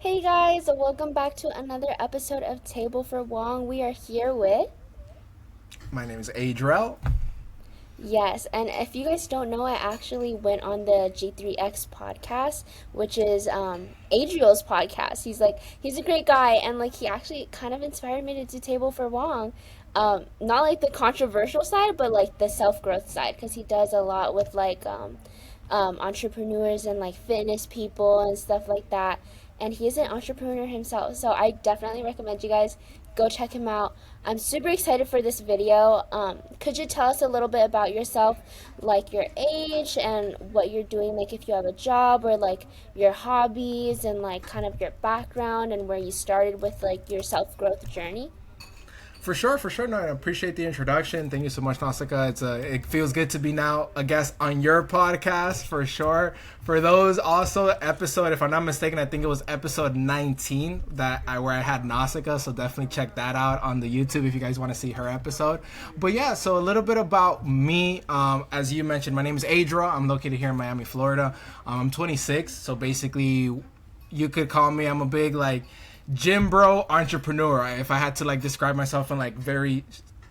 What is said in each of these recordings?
Hey guys, welcome back to another episode of Table for Wong. We are here with My name is Adriel. yes, and if you guys don't know, I actually went on the G3X podcast, which is Adriel's podcast. He's a great guy, and like he actually kind of inspired me to do Table for Wong. Not like the controversial side, but like the self growth side, because he does a lot with entrepreneurs and like fitness people and stuff like that. And he's an entrepreneur himself, so I definitely recommend you guys go check him out. I'm super excited for this video. Could you tell us a little bit about yourself, like your age and what you're doing, like if you have a job or like your hobbies and like kind of your background and where you started with like your self growth journey? For sure, for sure. No, I appreciate the introduction. Thank you so much, Nausicaa. It feels good to be now a guest on your podcast for sure. For those also episode, if I'm not mistaken, I think it was episode 19 where I had Nausicaa. So definitely check that out on the YouTube if you guys want to see her episode. But yeah, so a little bit about me. As you mentioned, my name is Adriel. I'm located here in Miami, Florida. I'm 26. So basically, you could call me. I'm a big gym bro entrepreneur. If I had to describe myself in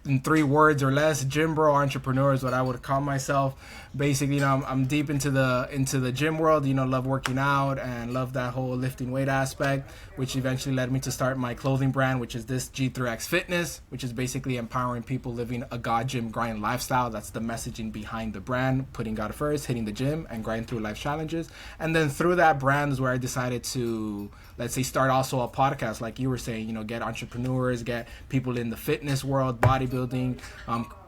in 3 words or less, gym bro entrepreneur is what I would call myself. Basically, I'm deep into the gym world. Love working out and love that whole lifting weight aspect, which eventually led me to start my clothing brand, which is this G3X Fitness, which is basically empowering people living a God gym grind lifestyle. That's the messaging behind the brand: putting God first, hitting the gym, and grinding through life challenges. And then through that brand is where I decided to, let's say, start also a podcast, like you were saying. Get entrepreneurs, get people in the fitness world, bodybuilding,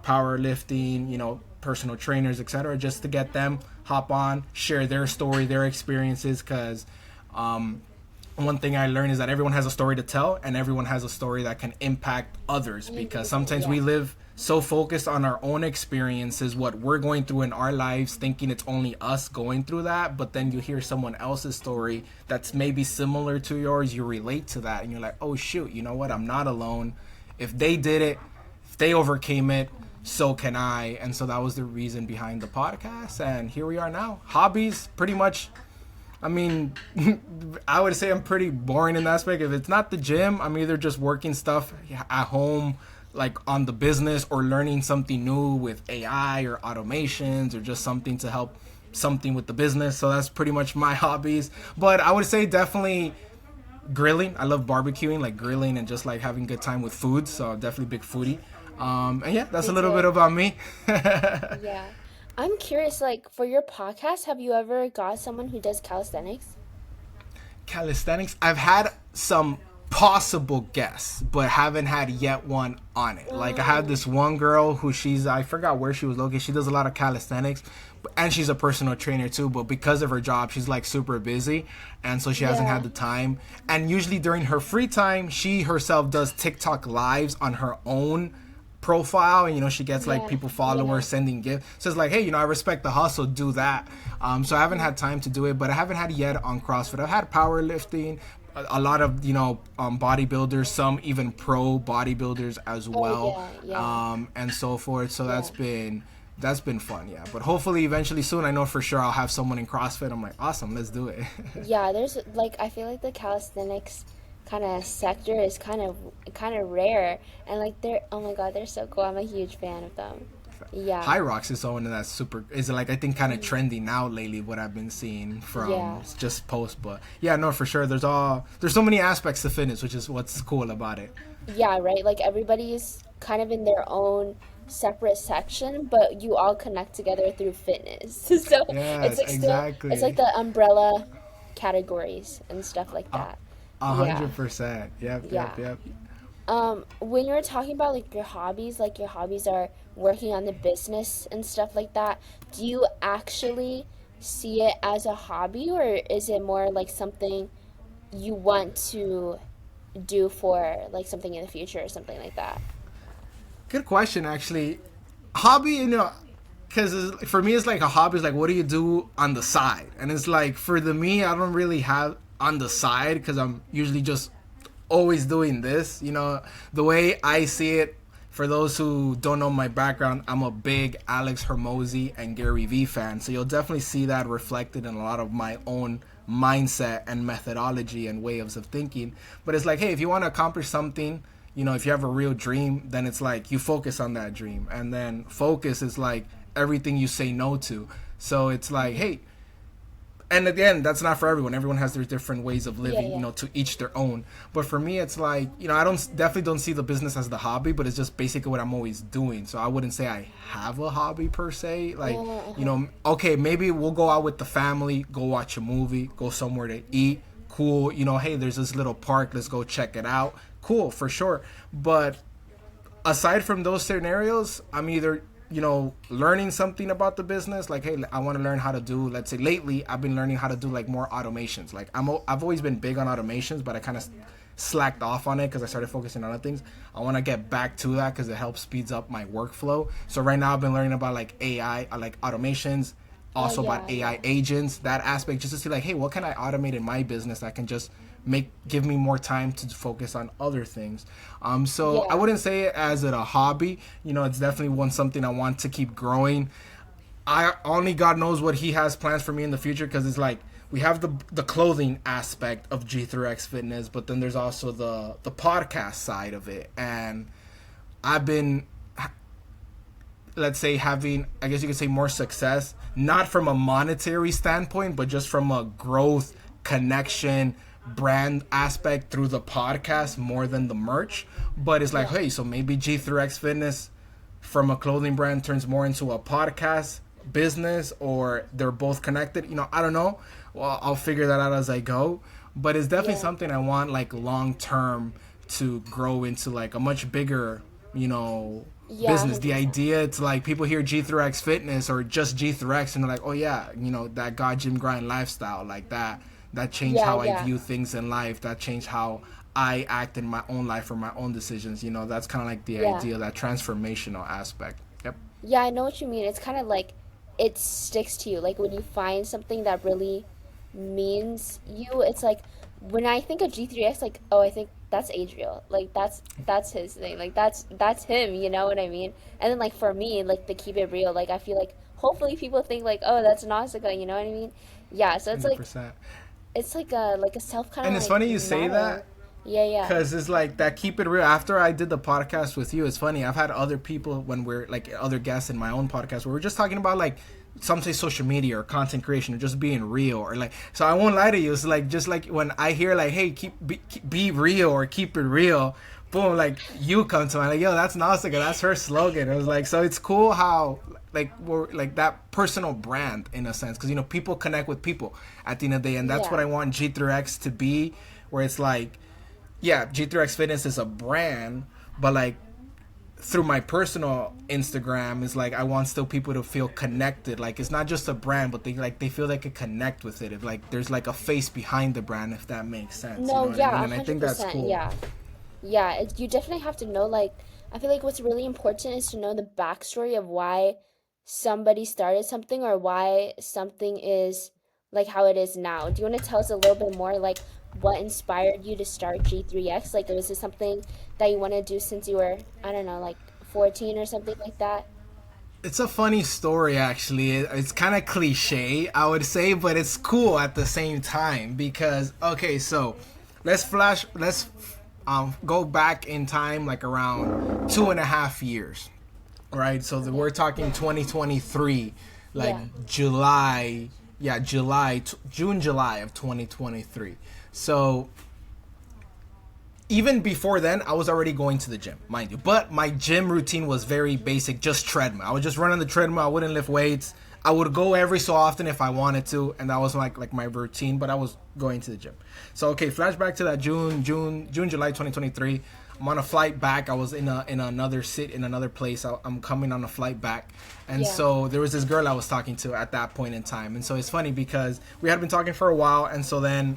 powerlifting, personal trainers, etc., just to get them hop on, share their story, their experiences, because one thing I learned is that everyone has a story to tell, and everyone has a story that can impact others, because sometimes Yeah. we live so focused on our own experiences, what we're going through in our lives, thinking it's only us going through that. But then you hear someone else's story that's maybe similar to yours, you relate to that, and you're like, oh shoot, you know what, I'm not alone. If they did it, if they overcame it, so can I. And so that was the reason behind the podcast, and here we are now. Hobbies, pretty much. I mean, I would say I'm pretty boring in that aspect. If it's not the gym, I'm either just working stuff at home, like on the business, or learning something new with AI or automations, or just something to help something with the business. So that's pretty much my hobbies. But I would say definitely grilling. I love barbecuing, like grilling and just like having a good time with food. So definitely big foodie. And yeah, that's Me a little bit too. about me. Yeah. I'm curious, like for your podcast, have you ever got someone who does calisthenics? Calisthenics, I've had some possible guests, but haven't had yet one on it. Like I had Mm, this one girl who I forgot where she was located. She does a lot of calisthenics, and she's a personal trainer too, but because of her job she's like super busy, and so she hasn't yeah. had the time. And usually during her free time, she herself does TikTok lives on her own profile, and she gets like Yeah. people Yeah. followers sending gifts. So it's like, hey, I respect the hustle, do that. So I haven't had time to do it, but I haven't had it yet on CrossFit. I've had powerlifting, a lot of bodybuilders, some even pro bodybuilders as Oh well, yeah, yeah. and so forth. So Yeah. that's been fun, yeah. But hopefully eventually soon, I know for sure I'll have someone in CrossFit. I'm like, awesome, let's do it. Yeah, there's like I feel like the calisthenics kind of sector is kind of rare and like they're oh my God, they're so cool. I'm a huge fan of them. Yeah. High Rocks is someone that's super, is like, I think kind of Mhm. trendy now lately, what I've been seeing from Yeah. just posts. But yeah, no, for sure, there's so many aspects to fitness, which is what's cool about it. Yeah, right? Like everybody's kind of in their own separate section, but you all connect together through fitness. So it's Yes, like still it's like exactly. the umbrella categories and stuff like a, that. a Yeah. hundred percent Yep, yep, Yeah. yep. When you're talking about like your hobbies are working on the business and stuff like that, do you actually see it as a hobby or is it more like something you want to do for like something in the future or something like that? Good question, actually. Hobby, because for me, it's like a hobby is like, what do you do on the side? And it's like, for me, I don't really have on the side, because I'm usually just always doing this. The way I see it, for those who don't know my background, I'm a big Alex Hermosi and Gary Vee fan. So you'll definitely see that reflected in a lot of my own mindset and methodology and ways of thinking. But it's like, hey, if you want to accomplish something, you know, if you have a real dream, then it's like you focus on that dream. And then focus is like everything you say no to. So it's like, hey, and again, that's not for everyone. Everyone has their different ways of living, you know, to each their own. But for me, it's like, you know, I definitely don't see the business as the hobby, but it's just basically what I'm always doing. So I wouldn't say I have a hobby per se. Like, you know, okay, maybe we'll go out with the family, go watch a movie, go somewhere to eat. Cool. You know, hey, there's this little park. Let's go check it out. Cool, for sure. But aside from those scenarios, I'm either, you know, learning something about the business, like, hey, I want to learn how to do, let's say lately I've been learning how to do like more automations. Like I've always been big on automations, but I kind of slacked off on it because I started focusing on other things. I want to get back to that because it helps speeds up my workflow. So right now I've been learning about like AI, like automations, also about AI agents, that aspect, just to see like, hey, what can I automate in my business that can just give me more time to focus on other things. I wouldn't say it as a hobby. You know, it's definitely something I want to keep growing. I only God knows what he has plans for me in the future, because it's like we have the clothing aspect of G3X Fitness, but then there's also the podcast side of it. And I've been, let's say, having, I guess you could say, more success, not from a monetary standpoint, but just from a growth, connection, brand aspect through the podcast more than the merch. But it's like, hey, so maybe G3X Fitness from a clothing brand turns more into a podcast business, or they're both connected. You know, I don't know. Well, I'll figure that out as I go. But it's definitely something I want, like, long term to grow into like a much bigger, you know, business. 100%. The idea, it's like people hear G3X Fitness or just G3X and they're like, oh yeah, you know, that God gym grind lifestyle, like that changed how I view things in life. That changed how I act in my own life or my own decisions. You know, that's kind of like the idea, that transformational aspect. Yep. Yeah, I know what you mean. It's kind of like it sticks to you. Like when you find something that really means you, it's like when I think of G3X, like, oh, I think that's Adriel. Like that's his thing. Like that's him, you know what I mean? And then like for me, like to keep it real, like I feel like hopefully people think like, oh, that's Nausicaa, you know what I mean? Yeah, so it's 100%. like it's like a self kind of. And it's funny you say that. Yeah. Because it's like that, keep it real. After I did the podcast with you, it's funny. I've had other people, when we're like other guests in my own podcast, where we're just talking about like, some say social media or content creation or just being real, or like, so I won't lie to you. It's like, just like when I hear like, hey, be real or keep it real, boom, like you come to mind, like, yo, that's Nausicaa, that's her slogan. It was like, so it's cool how like we're like that personal brand in a sense, because you know people connect with people at the end of the day, and that's what I want G3X to be, where it's like, yeah, G3X Fitness is a brand, but like through my personal Instagram is like I want still people to feel connected. Like it's not just a brand, but they feel they could connect with it. If like there's like a face behind the brand, if that makes sense. No, you know yeah, what I mean? And I think that's cool. Yeah. You definitely have to know. Like, I feel like what's really important is to know the backstory of why somebody started something or why something is like how it is now. Do you want to tell us a little bit more, like what inspired you to start G3X? Like, was it something that you want to do since you were, I don't know, like 14 or something like that? It's a funny story, actually. It's kind of cliche, I would say, but it's cool at the same time because, okay, so let's go back in time like around 2.5 years, right? So we're talking 2023, like June, July of 2023. So even before then, I was already going to the gym, mind you. But my gym routine was very basic, just treadmill. I would just run on the treadmill. I wouldn't lift weights. I would go every so often if I wanted to, and that was like my routine. But I was going to the gym. So okay, flashback to that July 2023. I'm on a flight back. I was in another city, in another place. I'm coming on a flight back, and so there was this girl I was talking to at that point in time. And so it's funny because we had been talking for a while, and so then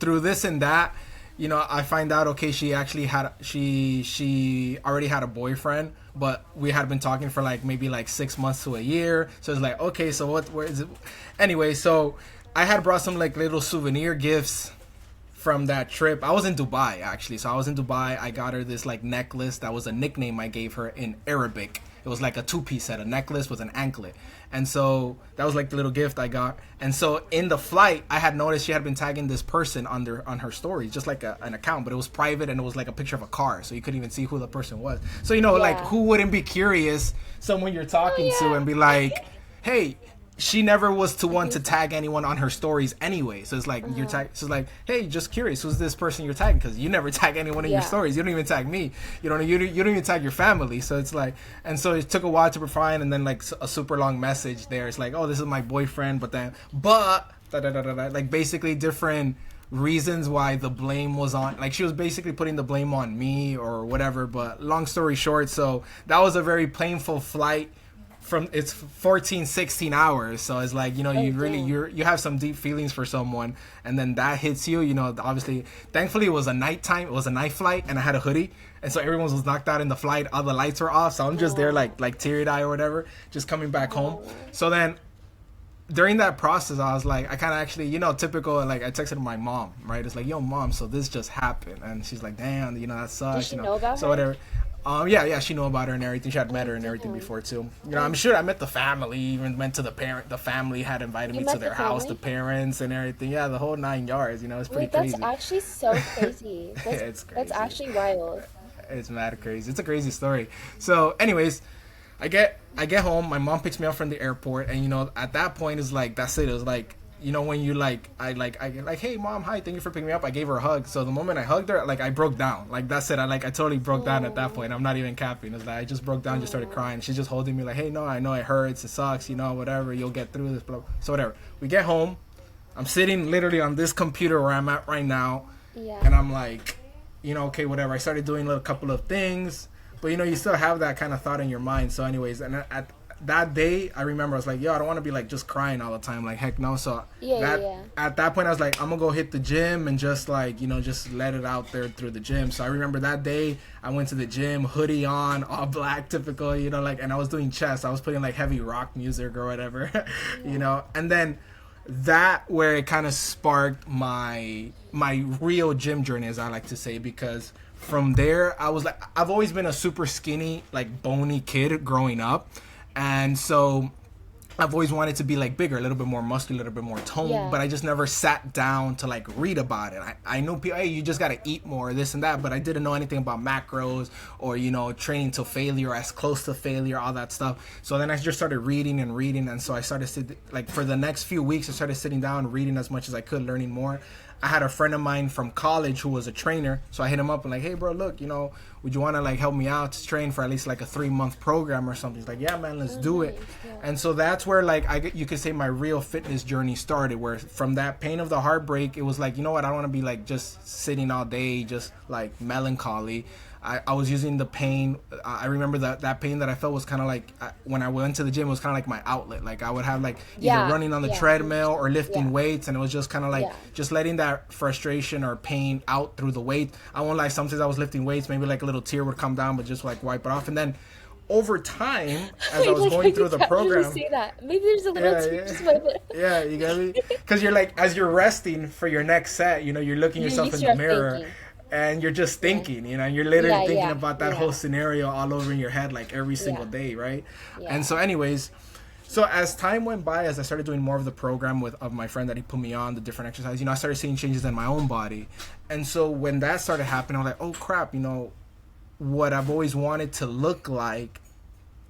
through this and that, you know, I find out, okay, she actually had, she already had a boyfriend, but we had been talking for like maybe like 6 months to a year. So it's like, okay, so where is it? Anyway, so I had brought some like little souvenir gifts from that trip. I was in Dubai actually. So I was in Dubai. I got her this like necklace that was a nickname I gave her in Arabic. It was like a 2-piece set, a necklace with an anklet. And so that was like the little gift I got. And so in the flight, I had noticed she had been tagging this person on her stories, just like an account, but it was private and it was like a picture of a car, so you couldn't even see who the person was. So like who wouldn't be curious, someone you're talking to, and be like, hey, she never was to want to tag anyone on her stories anyway. So it's like you're so it's like, hey, just curious, who's this person you're tagging? Because you never tag anyone in your stories. You don't even tag me. You don't even tag your family. So it's like, and so it took a while to refine, and then like a super long message there. It's like, oh, this is my boyfriend, but like basically different reasons why the blame was on, like she was basically putting the blame on me or whatever. But long story short, so that was a very painful flight. From it's 14-16 hours, so it's like, you have some deep feelings for someone, and then that hits you, obviously. Thankfully it was a night flight, and I had a hoodie, and so everyone was knocked out in the flight, all the lights were off, so I'm just there like teary-eyed or whatever, just coming back home. So then during that process, I was like, I kind of actually, typical, like I texted my mom, right? It's like, yo mom, so this just happened, and she's like, damn, that sucks. Did she know about so her? Whatever. Yeah, she knew about her and everything. She had met her and everything before too. I'm sure I met the family, even went to the parent. The family had invited me to their house, the parents and everything. Yeah, the whole 9 yards. It's pretty crazy. That's actually so crazy. It's crazy. That's actually wild. It's mad crazy. It's a crazy story. So, anyways, I get home. My mom picks me up from the airport, and at that point it's like, that's it. It was like, when you I hey mom, hi, thank you for picking me up. I gave her a hug. So the moment I hugged her, like I broke down. Like that's it. I totally broke down at that point. I'm not even capping. It's like I just broke down, just started crying. She's just holding me like, hey, no, I know it hurts, it sucks, whatever, you'll get through this, blah. So whatever. We get home. I'm sitting literally on this computer where I'm at right now. Yeah. And I'm like, okay, whatever. I started doing a couple of things, but you still have that kind of thought in your mind. So anyways, and at that day, I remember I was like, yo, I don't want to be like just crying all the time. Like, heck no. So at that point, I was like, I'm gonna go hit the gym and just like, just let it out there through the gym. So I remember that day I went to the gym, hoodie on, all black, typical, and I was doing chest. I was putting like heavy rock music or whatever, and then that where it kind of sparked my real gym journey, as I like to say, because from there I was like, I've always been a super skinny, like bony kid growing up. And so I've always wanted to be like bigger, a little bit more muscular, a little bit more toned, but I just never sat down to like read about it. I knew people, hey, you just got to eat more, this and that, but I didn't know anything about macros or, training to failure, as close to failure, all that stuff. So then I just started reading. And so I started like for the next few weeks, I started sitting down, reading as much as I could, learning more. I had a friend of mine from college who was a trainer, so I hit him up and like, hey bro, look, would you want to like help me out to train for at least like a 3-month program or something? He's like, yeah man, let's do it. And so that's where like you could say my real fitness journey started, where from that pain of the heartbreak, it was like, I don't want to be like just sitting all day just like melancholy. I was using the pain. I remember that pain that I felt was kind of like, when I went to the gym, it was kind of like my outlet. Like I would have like either running on the treadmill or lifting weights, and it was just kind of like just letting that frustration or pain out through the weight. I won't lie, sometimes I was lifting weights, maybe like a little tear would come down, but just like wipe it off. And then over time, as I was going through the program, say that. Maybe there's a little tear, just wipe it. Yeah, you get me? Because you're like, as you're resting for your next set, you're looking yourself in the mirror. Thinking. And you're just thinking, and you're literally thinking about that whole scenario all over in your head, like every single day, right? And so anyways, so as time went by, as I started doing more of the program of my friend that he put me on, the different exercises, I started seeing changes in my own body. And so when that started happening, I was like, oh crap, what I've always wanted to look like,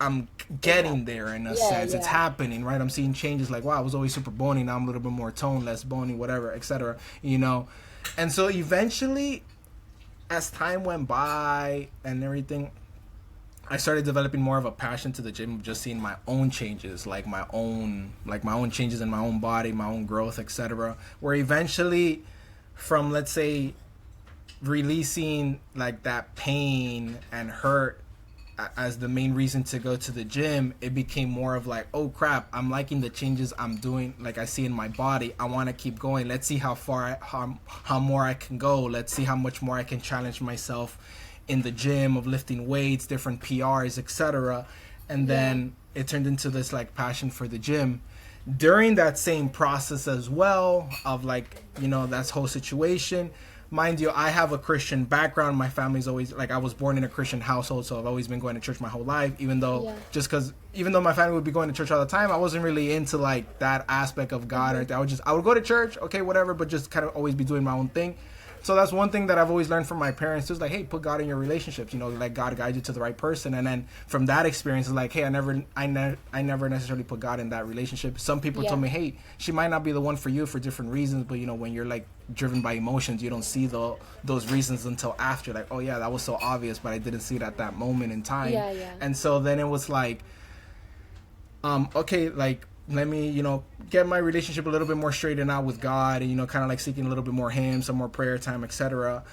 I'm getting there in a sense. It's happening, right? I'm seeing changes, like, wow, I was always super bony, now I'm a little bit more toned, less bony, whatever, etc. And so eventually, as time went by and everything, I started developing more of a passion to the gym, just seeing my own changes, like my own changes in my own body, my own growth, etc. Where eventually, from, let's say, releasing like that pain and hurt as the main reason to go to the gym, it became more of like, oh crap, I'm liking the changes I'm doing, like I see in my body. I want to keep going. Let's see how far how more I can go. Let's see how much more I can challenge myself in the gym, of lifting weights, different PRs, etc. And then it turned into this like passion for the gym. During that same process as well of like, that whole situation, mind you, I have a Christian background. My family's always like, I was born in a Christian household, so I've always been going to church my whole life. Even though even though my family would be going to church all the time, I wasn't really into like that aspect of God. Or I would go to church, okay, whatever, but just kind of always be doing my own thing. So that's one thing that I've always learned from my parents. It's like, hey, put God in your relationships. You know, let God guide you to the right person. And then from that experience, it's like, hey, I never necessarily put God in that relationship. Some people told me, hey, she might not be the one for you for different reasons, but you know, when you're like driven by emotions, you don't see those reasons until after. Like, oh yeah, that was so obvious, but I didn't see it at that moment in time. And so then it was like, okay, like, let me, you know, get my relationship a little bit more straightened out with God, and, you know, kind of like seeking a little bit more Him, some more prayer time, etc.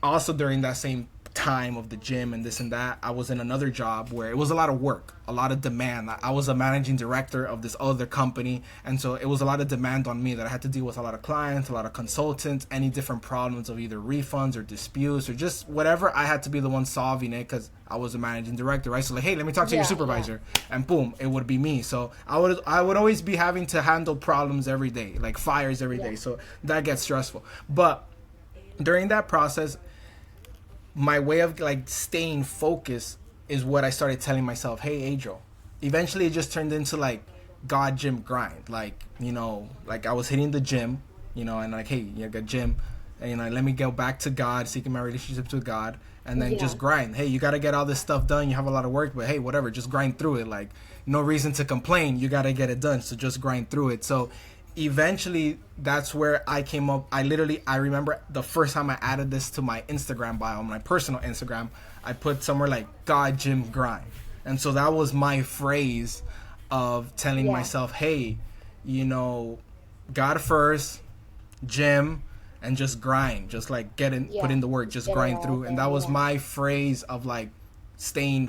Also during that same time of the gym and this and that, I was in another job where it was a lot of work, a lot of demand. I was a managing director of this other company, and so it was a lot of demand on me that I had to deal with a lot of clients, a lot of consultants, any different problems of either refunds or disputes or just whatever. I had to be the one solving it because I was a managing director, right? So like, hey, let me talk to your supervisor, and boom, it would be me. So I would always be having to handle problems every day, like fires every day. So that gets stressful. But during that process, my way of like staying focused is what I started telling myself, hey, Adriel. Eventually it just turned into like God gym grind. Like, you know, like I was hitting the gym, you know, and like, hey, you got gym, and you know, let me go back to God, seeking my relationship with God, and then just grind. Hey, you got to get all this stuff done. You have a lot of work, but hey, whatever, just grind through it. Like, no reason to complain. You got to get it done. So just grind through it. So eventually that's where I came up. I remember the first time I added this to my Instagram bio, my personal Instagram, I put somewhere like God gym grind. And so that was my phrase of telling myself, hey, you know, God first, gym, and just grind, just like put in the work, just grind through. And that was my phrase of like stay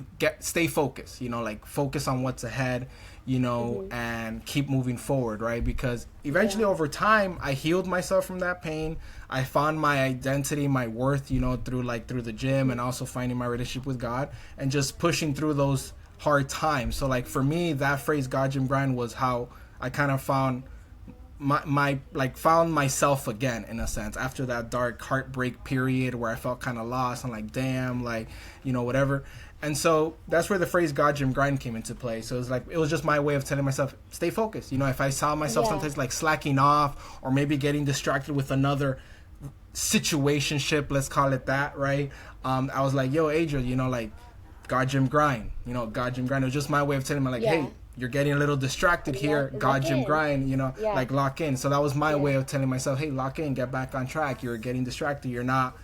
focused, you know, like focus on what's ahead, you know, and keep moving forward, right? Because eventually over time, I healed myself from that pain. I found my identity, my worth, you know, through the gym, and also finding my relationship with God and just pushing through those hard times. So like for me, that phrase God gym grind was how I kind of found found myself again, in a sense, after that dark heartbreak period where I felt kind of lost and like, damn, like, you know, whatever. And so that's where the phrase God gym grind came into play. So it was just my way of telling myself, stay focused. You know, if I saw myself sometimes like slacking off or maybe getting distracted with another situationship, let's call it that, right? I was like, yo, Adriel, you know, like God gym grind, you know, God gym grind. It was just my way of telling me like, hey, you're getting a little distracted here. God gym grind, you know, like lock in. So that was my way of telling myself, hey, lock in, get back on track. You're getting distracted. You're not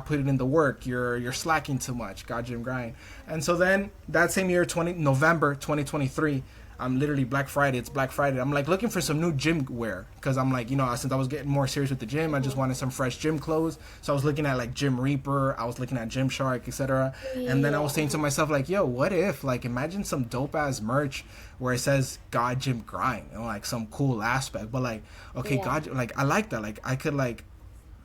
putting in the work. You're slacking too much. God gym grind. And so then that same year, November 2023, I'm literally Black Friday. It's Black Friday. I'm like looking for some new gym wear because I'm like, you know, since I was getting more serious with the gym, I just wanted some fresh gym clothes. So I was looking at like Gym Reaper. I was looking at Gymshark, etc. And then I was saying to myself like, yo, what if like imagine some dope ass merch where it says God gym grind, you know, like some cool aspect. But like, okay, God, like I like that. Like I could like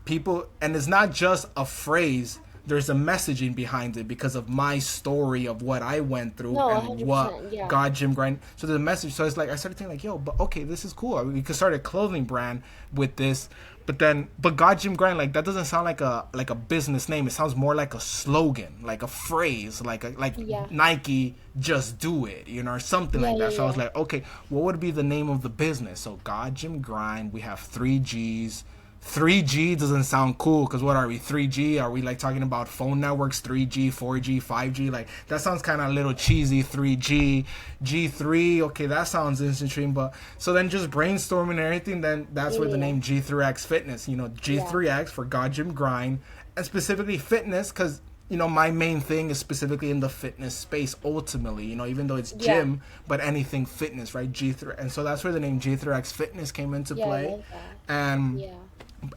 people, and it's not just a phrase. There's a messaging behind it because of my story of what I went through and what God gym grind. So there's a message. So it's like I started thinking like, yo, but okay, this is cool. We could start a clothing brand with this. But God gym grind, like that doesn't sound like a business name. It sounds more like a slogan, like a phrase, like Nike, just do it, you know, or something like that. So I was like, okay, what would be the name of the business? So God gym grind. We have 3 Gs. 3G doesn't sound cool because what are we, 3G? Are we like talking about phone networks, 3G, 4G, 5G? Like that sounds kind of a little cheesy. 3G, G3, okay, that sounds interesting. But so then just brainstorming and everything, then that's where the name G3X Fitness, you know, G3X for God Gym Grind, and specifically fitness because, you know, my main thing is specifically in the fitness space ultimately, you know, even though it's gym, but anything fitness, right? G3. And so that's where the name G3X Fitness came into play.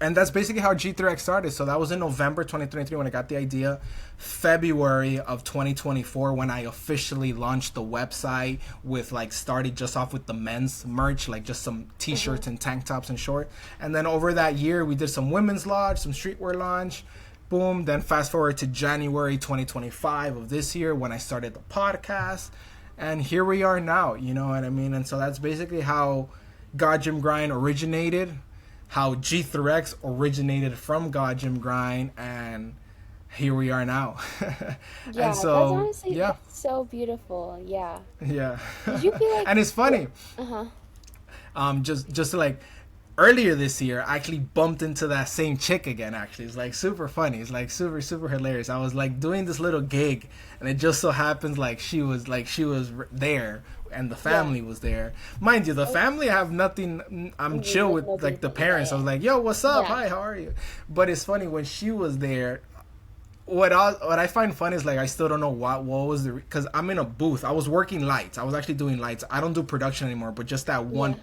And that's basically how G3X started. So that was in November 2023 when I got the idea. February of 2024 when I officially launched the website with like started just off with the men's merch, like just some t-shirts and tank tops and short. And then over that year, we did some women's launch, some streetwear launch. Boom. Then fast forward to January 2025 of this year when I started the podcast. And here we are now, you know what I mean? And so that's basically how God Gym Grind originated. how G3X originated from God Gym Grind, and here we are now. Yeah, And that's so, honestly yeah, that's so beautiful. Yeah. yeah. Did you feel like And it's funny. uh-huh. Just to, like, earlier this year, I actually bumped into that same chick again. Actually, it's like super funny. It's like super super hilarious. I was like doing this little gig, and it just so happens she was there, and the Yeah. family was there. Mind you, the family I have nothing. I'm You chill like with nobody like the but yeah, parents. I yeah. was like, yo, what's up? Yeah. Hi, how are you? But it's funny when she was there. What I find fun is like I still don't know what was the, because I'm in a booth. I was working lights. I was actually doing lights. I don't do production anymore, but just that Yeah. one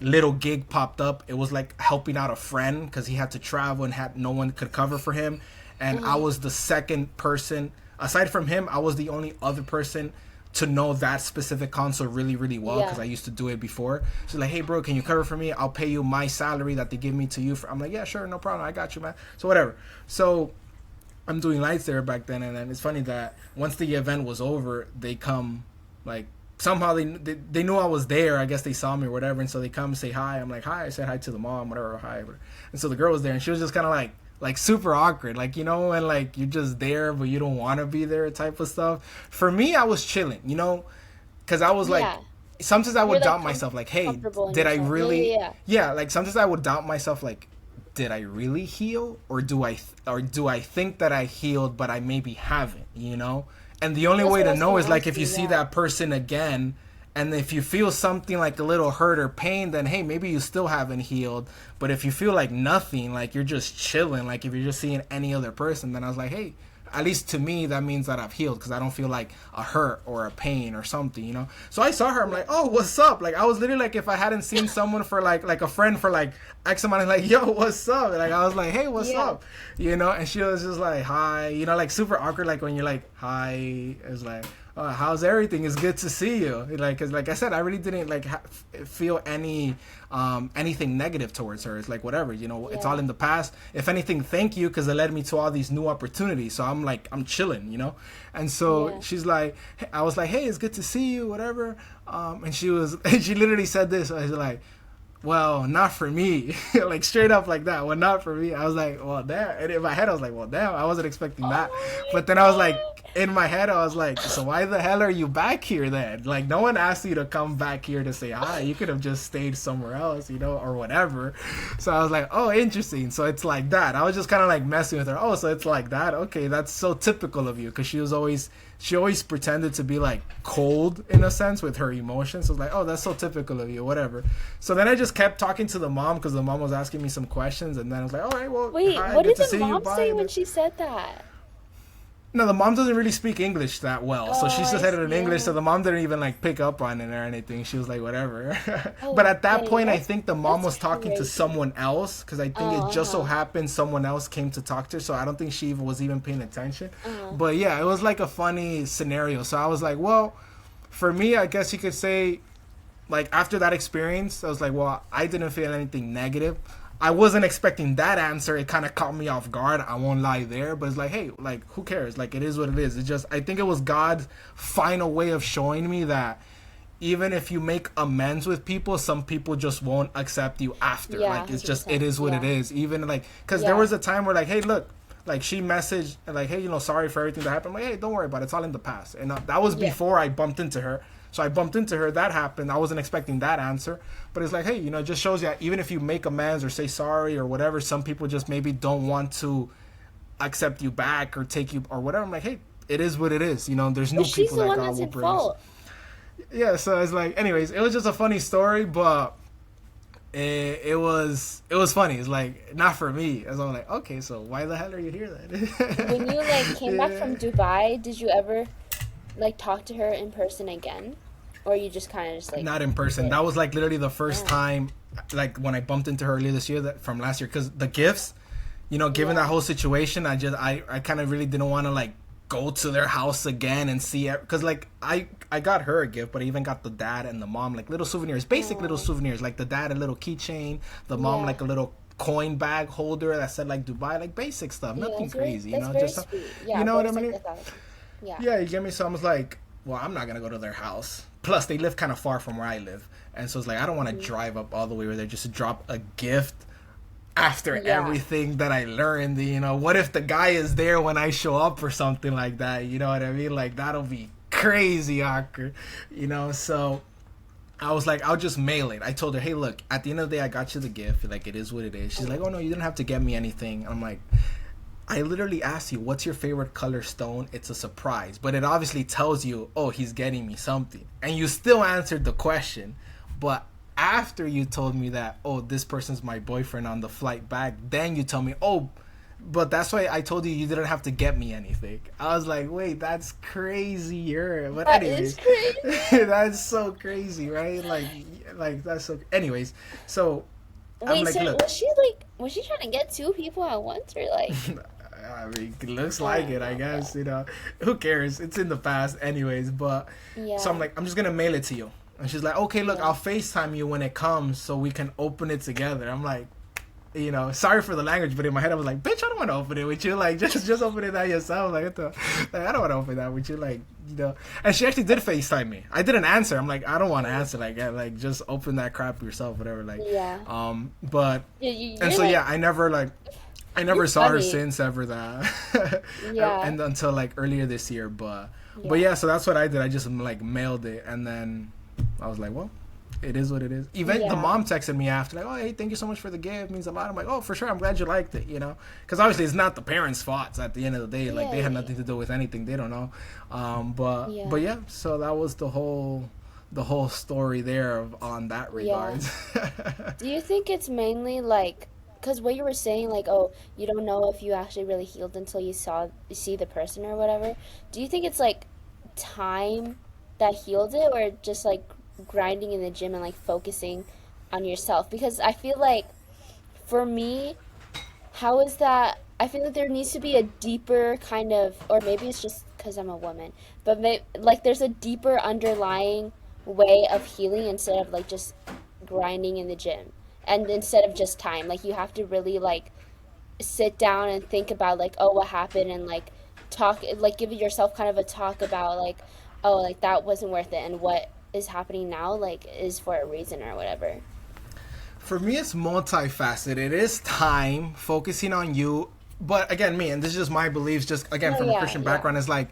little gig popped up. It was like helping out a friend because he had to travel and had no one could cover for him, and I Uh-huh. was the second person aside from him. I was the only other person to know that specific console really really well because Yeah. I used to do it before. She's like, hey bro, can you cover for me? I'll pay you my salary that they give me to you for. I'm like, yeah, sure, no problem, I got you, man. So whatever. So I'm doing lights there back then, and then it's funny that once the event was over, they come, like, somehow they knew I was there. I guess they saw me or whatever, and so they come say hi. I'm like, hi. I said hi to the mom, whatever, hi. And so the girl was there, and she was just kind of like super awkward, like, you know, and like you're just there but you don't want to be there type of stuff. For me, I was chilling, you know, because I was like, Yeah. sometimes I You're would like doubt myself, like, hey, comfortable in did I yourself. Yeah, really? yeah, yeah. Yeah, like sometimes I would doubt myself, like, did I really heal, or do I think that I healed but I maybe haven't, you know? And the only That's way what I to was know gonna is like ask if you you, see yeah. that person again, and if you feel something like a little hurt or pain, then hey, maybe you still haven't healed. But if you feel like nothing, like you're just chilling, like if you're just seeing any other person, then I was like, hey, at least to me that means that I've healed because I don't feel like a hurt or a pain or something, you know. So I saw her, I'm like, oh, what's up? Like I was literally like, if I hadn't seen someone for like a friend for like X amount of, like, yo, what's up? Like I was like, hey, what's Yeah. up? You know. And she was just like, hi, you know, like super awkward, like when you're like, hi. It's like, how's everything? It's good to see you. Like, cause like I said, I really didn't like feel anything negative towards her. It's like whatever, you know, it's all Yeah. in the past. If anything, thank you, because it led me to all these new opportunities. So I'm like, I'm chilling, you know. And so Yeah. she's like, I was like, hey, it's good to see you, whatever. And she was, she literally said this. I was like, well, not for me. Like straight up like that. Well, not for me. I was like, well, damn. And in my head, I was like, well, damn, I wasn't expecting that. Oh my But then I was like, in my head, I was like, so why the hell are you back here then? Like, no one asked you to come back here to say hi. You could have just stayed somewhere else, you know, or whatever. So I was like, oh, interesting. So it's like that. I was just kind of like messing with her. Oh, so it's like that. Okay, that's so typical of you, because she always pretended to be like cold in a sense with her emotions. So I was like, oh, that's so typical of you, whatever. So then I just kept talking to the mom because the mom was asking me some questions, and then I was like, all right, well, Wait, hi, what good did to the see you, mom bye. say when she said that? No, the mom doesn't really speak English that well, so she Oh, just I said it in see. English. So the mom didn't even like pick up on it or anything. She was like, whatever. Oh, But at that dang, point, I that's think the mom was that's talking to crazy. someone else, because I think it just so Uh-huh. happened someone else came to talk to her. So I don't think she even was even paying attention. Uh-huh. But yeah, it was like a funny scenario. So I was like, well, for me, I guess you could say, like, after that experience, I was like, well, I didn't feel anything negative. I wasn't expecting that answer. It kind of caught me off guard. I won't lie there, but it's like, hey, like, who cares? Like, it is what it is. It's just, I think it was God's final way of showing me that even if you make amends with people, some people just won't accept you after. Yeah, Like, it's just, it 100%. is what it Yeah. is. Even like, because there Yeah. was a time where, like, hey, look, like, she messaged, like, hey, you know, sorry for everything that happened. I'm like, hey, don't worry about it. It's all in the past. And that was Yeah. before I bumped into her. So I bumped into her. That happened. I wasn't expecting that answer. But it's like, hey, you know, it just shows you that even if you make amends or say sorry or whatever, some people just maybe don't want to accept you back or take you or whatever. I'm like, hey, it is what it is. You know, there's new But she's people the that one God that's will in bring. fault. Yeah, so it's like, anyways, it was just a funny story, but it was funny. It's like, not for me. As I'm like, okay, so why the hell are you here then? When you like came back from Yeah. Dubai, did you ever like talk to her in person again? Or you just kind of just like Not in person. did? That was like literally the first Yeah. time, like when I bumped into her earlier this year, that from last year, because the gifts, you know, given Yeah. that whole situation, I kind of really didn't want to like go to their house again and see it, because like I got her a gift, but I even got the dad and the mom like little souvenirs, basic little Aw. souvenirs, like the dad a little keychain, the mom Yeah. like a little coin bag holder that said like Dubai, like basic stuff, Yeah, nothing that's very, crazy, you that's know, very just sweet. Yeah, you know but what I it's like mean? the thought. Yeah. Yeah, you get me. So I was like, well, I'm not gonna go to their house. Plus, they live kind of far from where I live, and so it's like I don't want to drive up all the way over there just to drop a gift after Yeah. everything that I learned, what if the guy is there when I show up or something like that? You know what I mean? Like, that'll be crazy awkward, So I was like, I'll just mail it. I told her, hey, look, at the end of the day, I got you the gift. Like, it is what it is. She's like, oh, no, you didn't have to get me anything. I'm like, I literally asked you, what's your favorite color stone? It's a surprise. But it obviously tells you, oh, he's getting me something. And you still answered the question. But after you told me that, oh, this person's my boyfriend on the flight back, then you tell me, oh, but that's why I told you didn't have to get me anything. I was like, wait, that's crazy. But That is anyways, crazy. that's so crazy, right? Like that's so. Anyways, so I'm Wait, like, so look, was she trying to get two people at once, or like? I mean, it looks Oh like it, I my guess, god. Who cares? It's in the past anyways, but so I'm Yeah. like, I'm just gonna mail it to you. And she's like, okay, look, Yeah. I'll FaceTime you when it comes so we can open it together. I'm like, sorry for the language, but in my head I was like, bitch, I don't want to open it with you. Like, just open it out yourself. Like, I don't want to open that with you. Like. And she actually did FaceTime me. I didn't answer. I'm like, I don't want to answer. Like, just open that crap yourself, whatever. Like, Yeah. but and You're so like, yeah, I never you're saw her funny. since ever that, Yeah. and until like earlier this year. But Yeah. yeah, so that's what I did. I just like mailed it, and then I was like, well, it is what it is. Even the Yeah. mom texted me after, like, oh, hey, thank you so much for the gift. It means a lot. I'm like, oh, for sure. I'm glad you liked it, because obviously it's not the parents' fault at the end of the day. Like, Yeah. they had Yeah. nothing to do with anything. They don't know. Yeah. But yeah, so that was the whole story there on that Yeah. regards. Do you think it's mainly like, because what you were saying, like, oh, you don't know if you actually really healed until you see the person or whatever. Do you think it's like time that healed it, or just like grinding in the gym and like focusing on yourself? Because I feel like for me, how is that? I feel like there needs to be a deeper kind of, or maybe it's just because I'm a woman, but like there's a deeper underlying way of healing instead of like just grinding in the gym. And instead of just time, like you have to really like sit down and think about like, oh, what happened, and like talk, like give yourself kind of a talk about like, oh, like that wasn't worth it, and what is happening now like is for a reason or whatever. For me, it's multifaceted. It is time focusing on you, but again, me, and this is just my beliefs. Just again, Oh from a yeah, Christian yeah. background, is like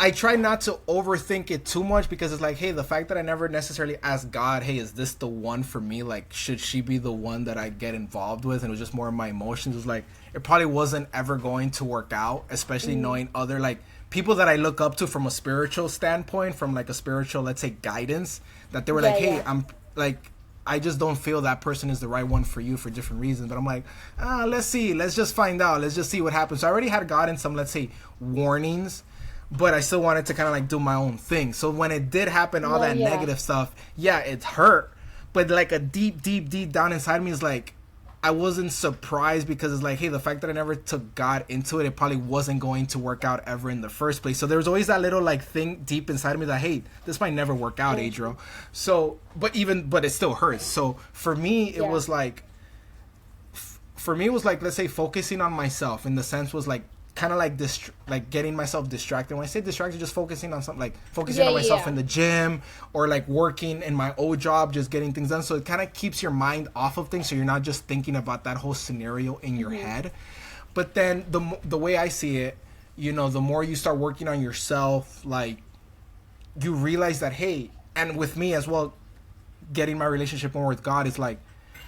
I try not to overthink it too much, because it's like, hey, the fact that I never necessarily asked God, hey, is this the one for me? Like, should she be the one that I get involved with? And it was just more of my emotions. It was like, it probably wasn't ever going to work out, especially Mm, knowing other, like, people that I look up to from a spiritual standpoint, from like a spiritual, let's say, guidance, that they were like, yeah, hey, yeah. I'm like, I just don't feel that person is the right one for you for different reasons. But I'm like, let's see. Let's just find out. Let's just see what happens. So I already had gotten some, let's say, warnings, but I still wanted to kind of like do my own thing. So when it did happen, all No, that yeah. negative stuff, yeah, it hurt. But like a deep, deep, deep down inside me is like, I wasn't surprised, because it's like, hey, the fact that I never took God into it, it probably wasn't going to work out ever in the first place. So there was always that little like thing deep inside of me that, hey, this might never work out, Mhm. Adriel. So, but it still hurts. So for me, it Yeah. was like, let's say, focusing on myself, in the sense was like kind of like like getting myself distracted. When I say distracted, just focusing on something, like focusing Yeah, on yeah, myself in yeah. the gym, or like working in my old job, just getting things done. So it kind of keeps your mind off of things, so you're not just thinking about that whole scenario in your Hmm. head. But then the way I see it, the more you start working on yourself, like, you realize that, hey, and with me as well, getting my relationship more with God is like,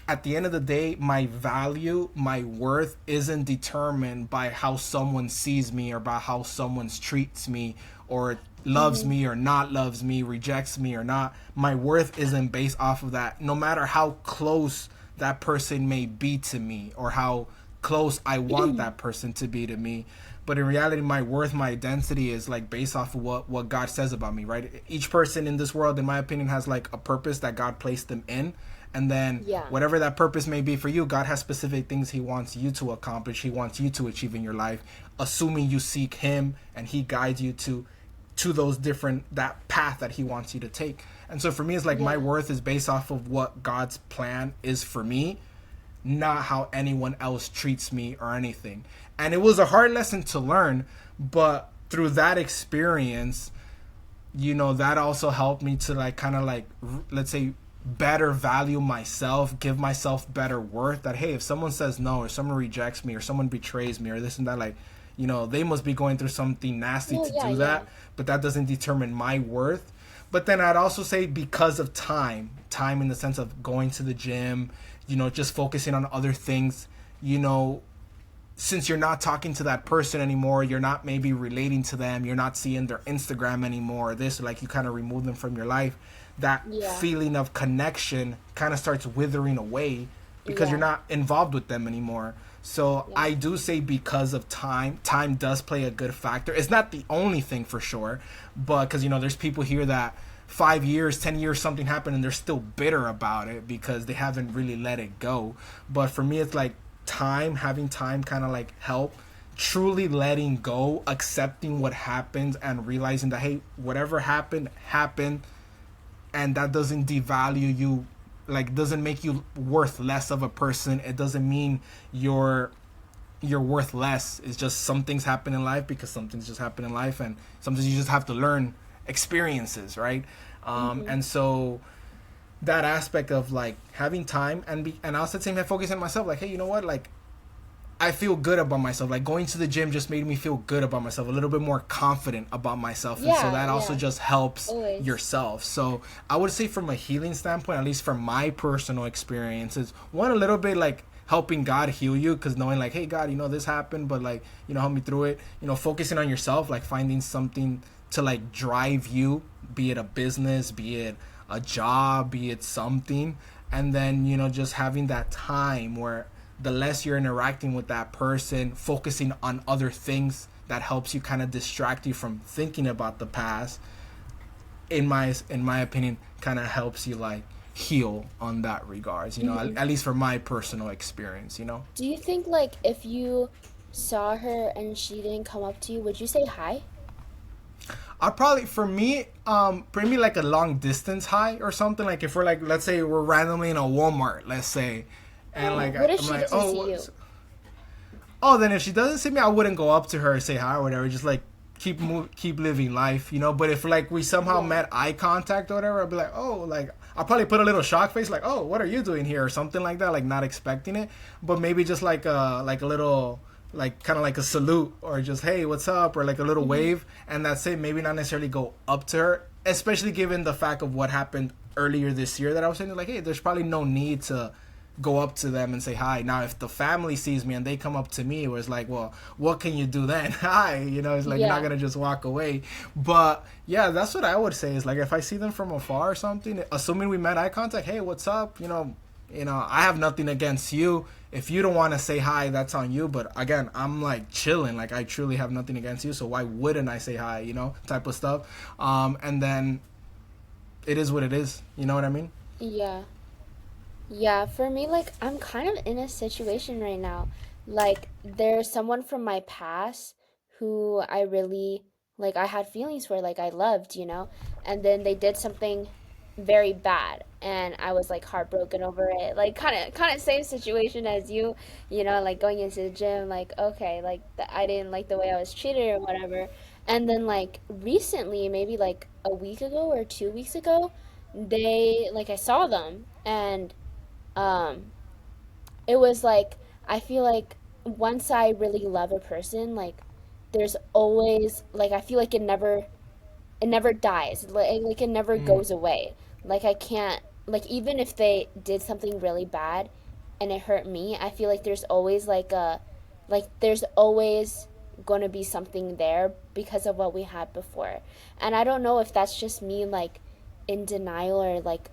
at the end of the day, my value, my worth isn't determined by how someone sees me, or by how someone treats me, or loves Hmm. me or not loves me, rejects me or not. My worth isn't based off of that, no matter how close that person may be to me, or how close I want that person to be to me. But in reality, my worth, my identity is like based off of what God says about me, right? Each person in this world, in my opinion, has like a purpose that God placed them in. And then Yeah. whatever that purpose may be for you, God has specific things He wants you to accomplish. He wants you to achieve in your life, assuming you seek Him and He guides you to those different, that path that He wants you to take. And so for me, it's like my Yeah. worth is based off of what God's plan is for me, not how anyone else treats me or anything. And it was a hard lesson to learn, but through that experience, that also helped me to like kind of like let's say better value myself, give myself better worth. That hey, if someone says no, or someone rejects me, or someone betrays me, or this and that, like, they must be going through something nasty Oh to yeah, do yeah, that. But that doesn't determine my worth. But then I'd also say because of time in the sense of going to the gym, just focusing on other things, you know, since you're not talking to that person anymore, you're not maybe relating to them, you're not seeing their Instagram anymore, this, like you kind of remove them from your life, that yeah, feeling of connection kind of starts withering away because you're yeah, not involved with them anymore. So yeah, I do say because of time does play a good factor. It's not the only thing for sure, but because there's people here that 5 years, 10 years, something happened and they're still bitter about it because they haven't really let it go. But for me, it's like having time kind of like help truly letting go, accepting what happens, and realizing that hey, whatever happened, and that doesn't devalue you, like doesn't make you worth less of a person. It doesn't mean you're worth less. It's just some things happen in life because some things just happen in life, and sometimes you just have to learn experiences, right? mm-hmm. And so that aspect of like having time and also at the same time focusing on myself, like hey, you know what, like I feel good about myself. Like going to the gym just made me feel good about myself, a little bit more confident about myself. And so Yeah, that also yeah, just helps always. yourself. So I would say from a healing standpoint, at least from my personal experiences, one, a little bit like helping God heal you, because knowing like, hey God, this happened, but like, help me through it. Focusing on yourself, like finding something to like drive you, be it a business, be it a job, be it something. And then, just having that time where the less you're interacting with that person, focusing on other things that helps you kind of distract you from thinking about the past, in my opinion, kind of helps you like heal on that regards, Hmm. at least for my personal experience. Do you think like if you saw her and she didn't come up to you, would you say hi? I probably, for me, maybe like a long distance high or something. Like if we're like, let's say we're randomly in a Walmart, let's say, and like What if I'm she like, doesn't oh, see you? then if she doesn't see me, I wouldn't go up to her and say hi or whatever. Just like keep living life. But if like we somehow Yeah. met eye contact or whatever, I'd be like, oh, like I'll probably put a little shock face, like, oh, what are you doing here or something like that, like not expecting it. But maybe just like a little, like kind of like a salute, or just hey, what's up, or like a little Hmm. wave, and that's it. Maybe not necessarily go up to her, especially given the fact of what happened earlier this year that I was saying, like, hey, there's probably no need to go up to them and say hi. Now, if the family sees me and they come up to me, it was like, well, what can you do then? Hi, it's like you're not Yeah. gonna just walk away. But yeah, that's what I would say is like if I see them from afar or something, assuming we met eye contact, hey, what's up? I have nothing against you. If you don't want to say hi, that's on you. But again, I'm like chilling. Like I truly have nothing against you. So why wouldn't I say hi? Type of stuff. And then it is what it is. You know what I mean? Yeah. Yeah, for me, like, I'm kind of in a situation right now. Like, there's someone from my past who I really, like, I had feelings for, like, I loved, and then they did something very bad, and I was, like, heartbroken over it. Like, kind of same situation as you, like, going into the gym, like, okay, like, I didn't like the way I was treated or whatever. And then, like, recently, maybe, like, a week ago or 2 weeks ago, I saw them, and um, it was like I feel like once I really love a person, like there's always like I feel like it never dies. Like it never Mm, goes away. Like I can't like even if they did something really bad and it hurt me, I feel like there's always going to be something there because of what we had before. And I don't know if that's just me like in denial or like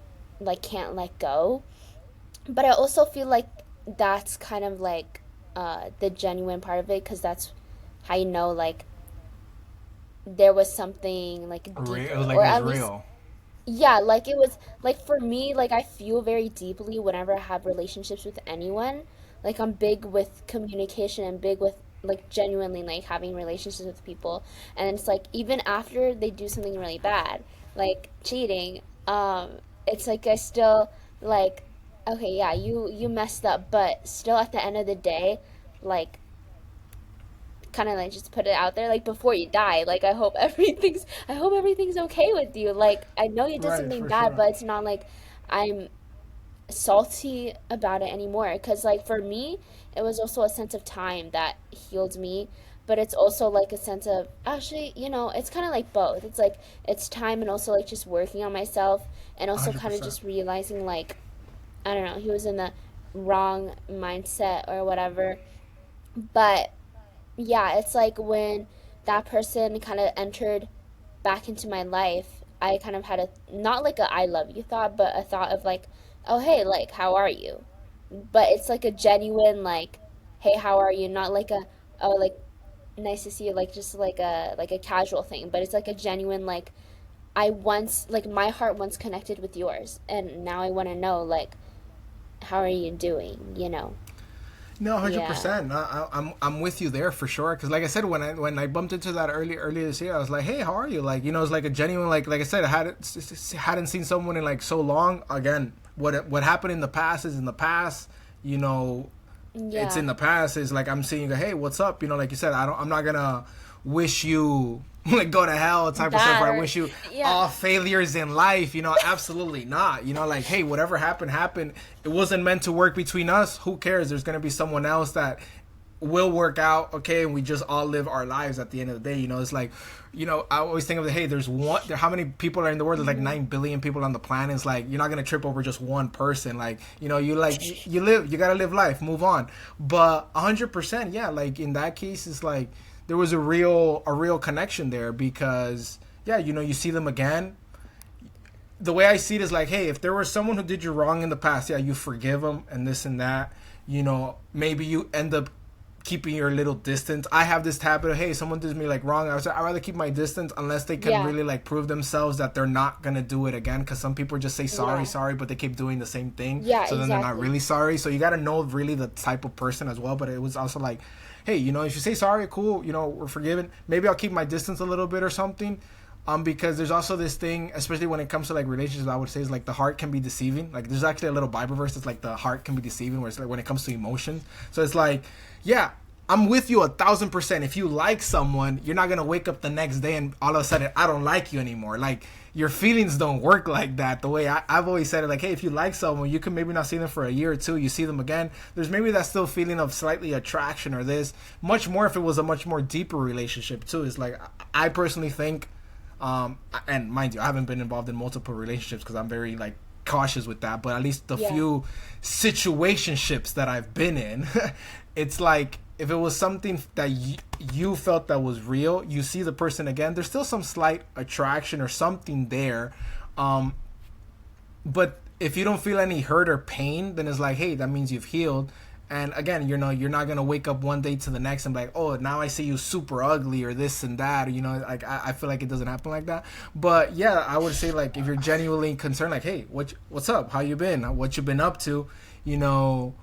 can't let go, but I also feel like that's kind of like the genuine part of it because that's how you know like there was something like it was deeper like or it was at least real. yeah, like it was like for me like I feel very deeply whenever I have relationships with anyone. Like I'm big with communication and big with like genuinely like having relationships with people, and it's like even after they do something really bad like cheating, it's like I still like okay, yeah, you messed up, but still at the end of the day, like kind of like just put it out there like before you die, like I hope everything's okay with you. Like I know you did Right, something for bad, sure. but it's not like I'm salty about it anymore. Because, like, for me, it was also a sense of time that healed me. But it's also like a sense of actually, it's kind of like both. It's like it's time and also like just working on myself and also kind of 100%. just realizing like I don't know, he was in the wrong mindset or whatever. But yeah, it's like when that person kind of entered back into my life, I kind of had a not like a I love you thought, but a thought of like, oh hey, like how are you? But it's like a genuine like, hey, how are you? Not like a oh like nice to see you, like just like a casual thing, but it's like a genuine like I once like my heart once connected with yours, and now I want to know like how are you doing? No, hundred Yeah, percent. I'm with you there for sure. Because like I said, when I bumped into that earlier this year, I was like, hey, how are you? Like it's like a genuine like I said, I hadn't seen someone in like so long. Again, what happened in the past is in the past. You know, it's yeah, in the past. Is like I'm seeing, hey, what's up? Like you said, I'm not gonna wish you like go to hell type of stuff, that or I or wish you yeah, all failures in life. Absolutely not. Like, hey, whatever happened. It wasn't meant to work between us. Who cares? There's gonna be someone else that will work out, okay, and we just all live our lives at the end of the day. It's like, I always think of hey, there's how many people are in the world? There's like hmm 9 billion people on the planet. It's like you're not gonna trip over just one person. Like, you live, you gotta live life, move on. But 100%, yeah, like in that case, it's like there was a real connection there because yeah, you see them again. The way I see it is like, hey, if there was someone who did you wrong in the past, yeah, you forgive them and this and that. Maybe you end up keeping your little distance. I have this habit of, hey, someone does me like wrong. I'd rather keep my distance unless they can yeah, really like prove themselves that they're not gonna do it again. Because some people just say sorry, yeah, sorry, but they keep doing the same thing. yeah, So then they're not exactly. really sorry. So you gotta know really the type of person as well. But it was also like, hey, if you say sorry, cool. We're forgiven. Maybe I'll keep my distance a little bit or something. Because there's also this thing, especially when it comes to like relationships, I would say is like the heart can be deceiving. Like there's actually a little Bible verse that's like the heart can be deceiving, where it's like when it comes to emotion. So it's like, yeah, I'm with you 1,000%. If you like someone, you're not gonna wake up the next day and all of a sudden I don't like you anymore. Like your feelings don't work like that. The way I've always said it, like, hey, if you like someone, you can maybe not see them for a year or two. You see them again. There's maybe that still feeling of slightly attraction or this. Much more if it was a much more deeper relationship too. It's like I personally think and mind you, I haven't been involved in multiple relationships because I'm very like cautious with that. But at least the Yeah, few situationships that I've been in, it's like if it was something that you felt that was real, you see the person again. There's still some slight attraction or something there, um, but if you don't feel any hurt or pain, then it's like, hey, that means you've healed. And again, you're not gonna wake up one day to the next and be like, oh, now I see you super ugly or this and that. Like I feel like it doesn't happen like that. But yeah, I would say like if you're genuinely concerned, like, hey, what's up? How you been? What you been up to? You know,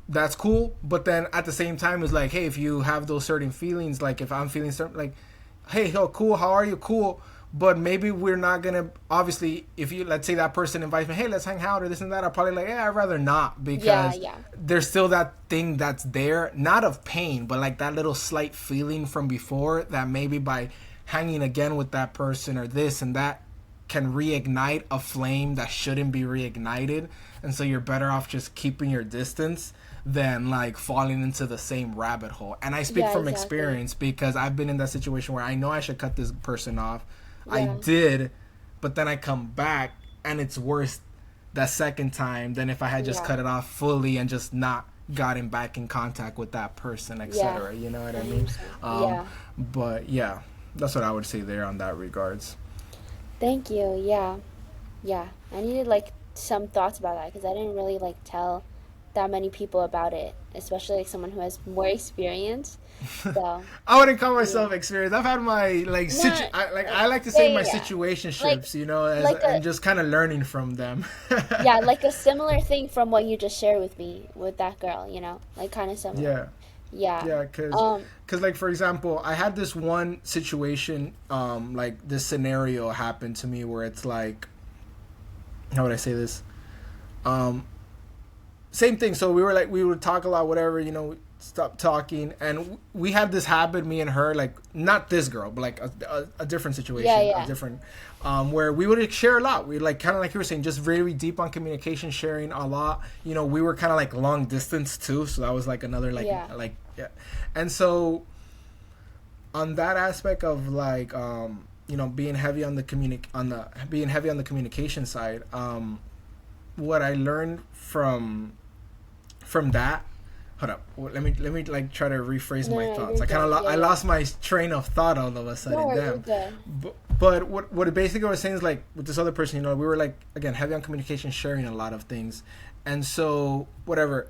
that's cool. But then at the same time, it's like, hey, if you have those certain feelings, like if I'm feeling certain, like, hey, yo, cool, how are you? Cool. But maybe we're not gonna. Obviously, if you let's say that person invites me, hey, let's hang out or this and that, I'll probably like, yeah, I'd rather not yeah, because yeah, there's still that thing that's there, not of pain, but like that little slight feeling from before that maybe by hanging again with that person or this and that can reignite a flame that shouldn't be reignited, and so you're better off just keeping your distance than like falling into the same rabbit hole. And I speak yeah, from exactly. experience because I've been in that situation where I know I should cut this person off. I Yeah, did, but then I come back and it's worse that second time than if I had just yeah, cut it off fully and just not gotten back in contact with that person, yeah, etc. You know what I mean? 100%. Um, Yeah, but yeah, that's what I would say there on that regards. thank you. Yeah, yeah. I needed like some thoughts about that because I didn't really like tell that many people about it, especially like someone who has more experience. So, I wouldn't call yeah. myself experienced. I've had my like Not I like to yeah, say yeah, my yeah. Like situationships, as like a and just kind of learning from them. yeah, like a similar thing from what you just shared with me with that girl, like kind of similar. Yeah. Yeah. Yeah, cuz Um, like for example, I had this one situation like this scenario happened to me where it's like how would I say this? Um same thing. So we were like, we would talk a lot, whatever, stop talking. And we had this habit, me and her, like, not this girl, but like a different Yeah, situation, a yeah. different, where we would share a lot. We like, kind of like you were saying, just very deep on communication, sharing a lot. We were kind of like long distance too. So that was like another, like, Yeah. yeah. And so on that aspect of like, being heavy on the being heavy on the communication side, what I learned from that. Hold up. Let me like try to rephrase No, my no, thoughts. you're I kind of good. Yeah, I yeah. lost my train of thought all of a sudden. No, you're Damn. good. But what it basically was saying is like with this other person, we were like again heavy on communication, sharing a lot of things, and so whatever,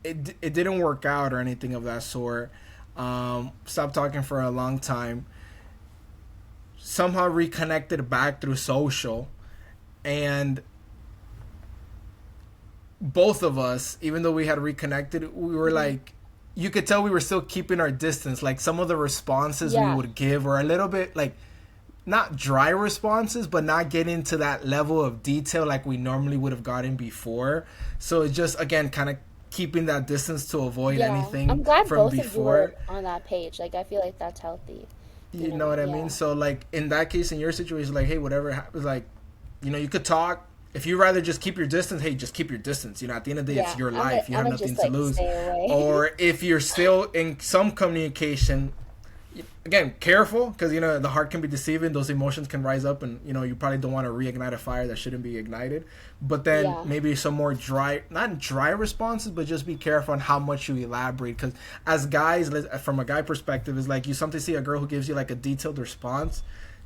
it didn't work out or anything of that sort. Stopped talking for a long time. Somehow reconnected back through social, and both of us, even though we had reconnected, we were like, you could tell we were still keeping our distance. Like some of the responses we Yeah. would give were a little bit like not dry responses, but not getting to that level of detail like we normally would have gotten before. So it's just again kind of keeping that distance to avoid Yeah. I'm anything glad from both of you were before. on that page. Like, I feel like that's healthy. You know what I mean? Yeah. So like in that case, in your situation, like hey, whatever happens, like you could talk. If you rather just keep your distance, hey, just keep your distance. At the end of the day, Yeah. it's your I'm life. You have gonna nothing just to like lose. stay away. Or if you're still in some communication, again, careful because the heart can be deceiving. Those emotions can rise up, and you probably don't want to reignite a fire that shouldn't be ignited. But then Yeah. maybe some more dry, not dry responses, but just be careful on how much you elaborate. Because as guys, from a guy perspective, is like you sometimes see a girl who gives you like a detailed response.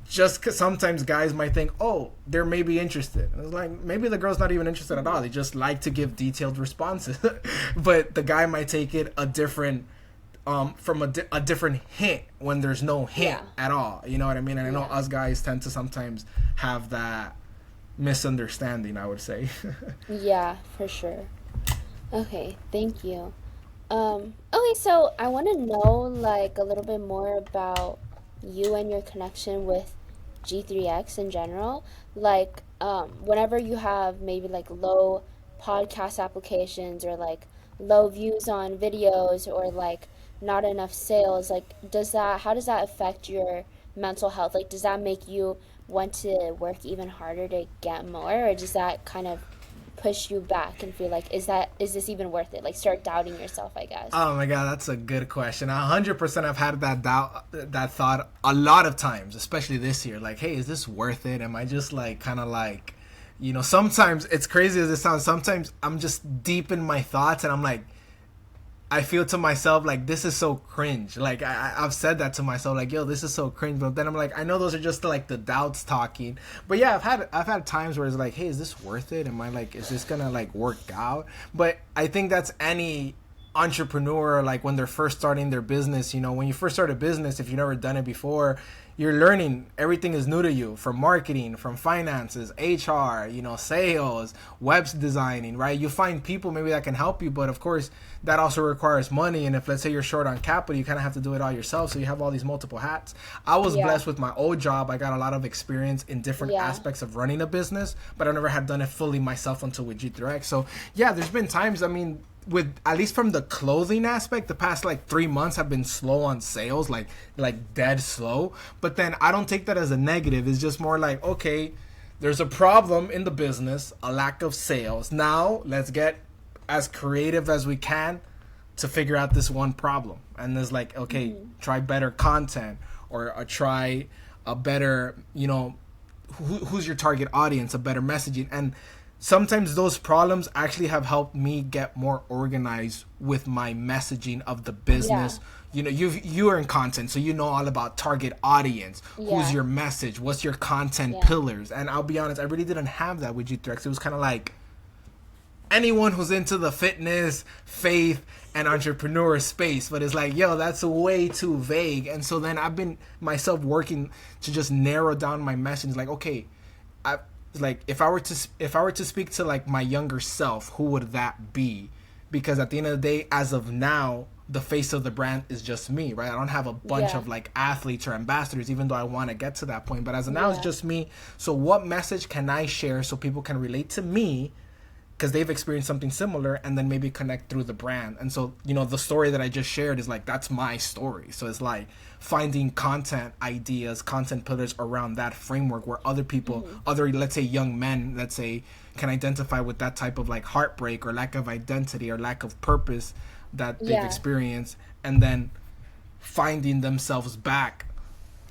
Just because sometimes guys might think, oh, they're maybe interested. And it's like, maybe the girl's not even interested at all. They just like to give detailed responses. But the guy might take it a different, from a different hint when there's no hint Yeah. at all. You know what I mean? And I know Yeah. us guys tend to sometimes have that misunderstanding, I would say. Yeah, for sure. Okay, thank you. Okay, so I want to know like a little bit more about you and your connection with G3X in general. Like, whenever you have maybe like low podcast applications or like low views on videos or like not enough sales, like how does that affect your mental health? Like, does that make you want to work even harder to get more, or does that kind of push you back and feel like is this even worth it? Like, start doubting yourself, I guess. Oh my god, that's a good question. 100% I've had that doubt, that thought a lot of times, especially this year. Like, hey, is this worth it? Am I just like kind of like, sometimes it's crazy as it sounds. Sometimes I'm just deep in my thoughts and I'm like, I feel to myself like this is so cringe. Like I've said that to myself, like yo, this is so cringe. But then I'm like, I know those are just like the doubts talking. But yeah, I've had times where it's like, hey, is this worth it? Am I like, is this gonna like work out? But I think that's any entrepreneur, like when they're first starting their business. When you first start a business, if you've never done it before, you're learning. Everything is new to you, from marketing, from finances, HR, sales, web designing, right? You find people maybe that can help you, but of course that also requires money. And if let's say you're short on capital, you kind of have to do it all yourself. So you have all these multiple hats. I was Yeah. blessed with my old job. I got a lot of experience in different Yeah. aspects of running a business, but I never had done it fully myself until with G3X. So yeah, there's been times, I mean, with at least from the clothing aspect, the past like 3 months have been slow on sales, like dead slow. But then I don't take that as a negative. It's just more like, okay, there's a problem in the business, a lack of sales. Now let's get as creative as we can to figure out this one problem. And there's like, okay, try better content, or try a better, who's your target audience, a better messaging. And sometimes those problems actually have helped me get more organized with my messaging of the business. You're in content, so you know all about target audience, Yeah. who's your message, what's your content Yeah. pillars. And I'll be honest, I really didn't have that with G3X. It was kind of like anyone who's into the fitness, faith, and entrepreneur space, but it's like, yo, that's way too vague. And so then I've been myself working to just narrow down my message. Like, okay, like if I were to speak to like my younger self, who would that be? Because at the end of the day, as of now, the face of the brand is just me, right? I don't have a bunch Yeah. of like athletes or ambassadors, even though I want to get to that point. But as of now, it's Yeah. just me. So what message can I share so people can relate to me because they've experienced something similar, and then maybe connect through the brand. And so, the story that I just shared is like, that's my story. So it's like finding content ideas, content pillars around that framework where other people, other, let's say, young men, let's say, can identify with that type of like heartbreak or lack of identity or lack of purpose that they've experienced, and then finding themselves back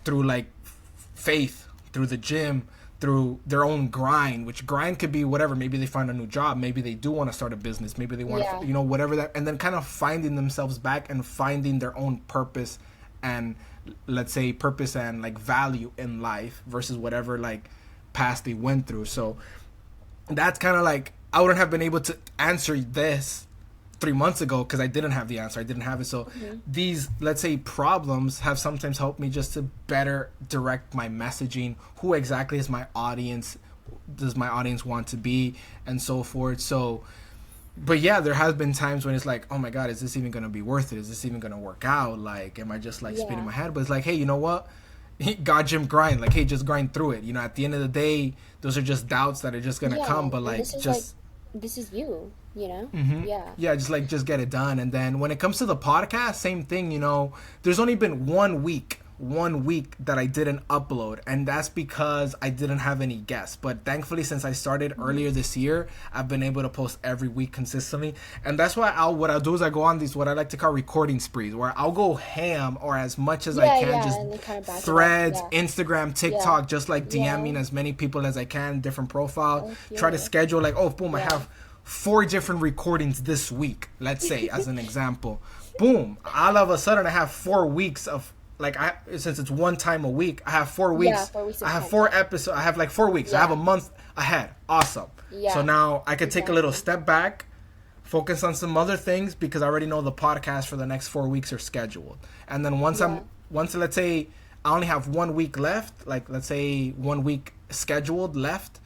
through like faith, through the gym, through their own grind, which grind could be whatever. Maybe they find a new job, maybe they do want to start a business, maybe they want to, whatever that, and then kind of finding themselves back and finding their own purpose and, let's say, purpose and like value in life versus whatever like past they went through. So that's kind of like, I wouldn't have been able to answer this 3 months ago because I didn't have the answer. I didn't have it. So these, let's say, problems have sometimes helped me just to better direct my messaging. Who exactly is my audience? Does my audience want to be? And so forth. So, but yeah, there has been times when it's like, oh my God, is this even going to be worth it? Is this even going to work out? Like, am I just like spinning my head? But it's like, hey, you know what? God, Jim, grind. Like, hey, just grind through it. At the end of the day, those are just doubts that are just going to come. But like, this is you. Just get it done. And then when it comes to the podcast, same thing. There's only been 1 week that I didn't upload, and that's because I didn't have any guests. But thankfully, since I started earlier this year, I've been able to post every week consistently. And that's why what I'll do is I go on these, what I like to call recording sprees, where I'll go ham or as much as I can, just kind of threads, Instagram, TikTok, just like DMing as many people as I can, different profiles, try to schedule like, oh, boom, I have 4 different recordings this week, let's say, as an example. Boom, all of a sudden I have 4 weeks of, like, since it's one time a week, I have 4 weeks. 4 weeks. I have 4 episodes. I have like 4 weeks. I have a month ahead. Awesome. So now I could take a little step back, focus on some other things, because I already know the podcast for the next 4 weeks are scheduled. And then once let's say I only have 1 week left, like let's say 1 week scheduled left,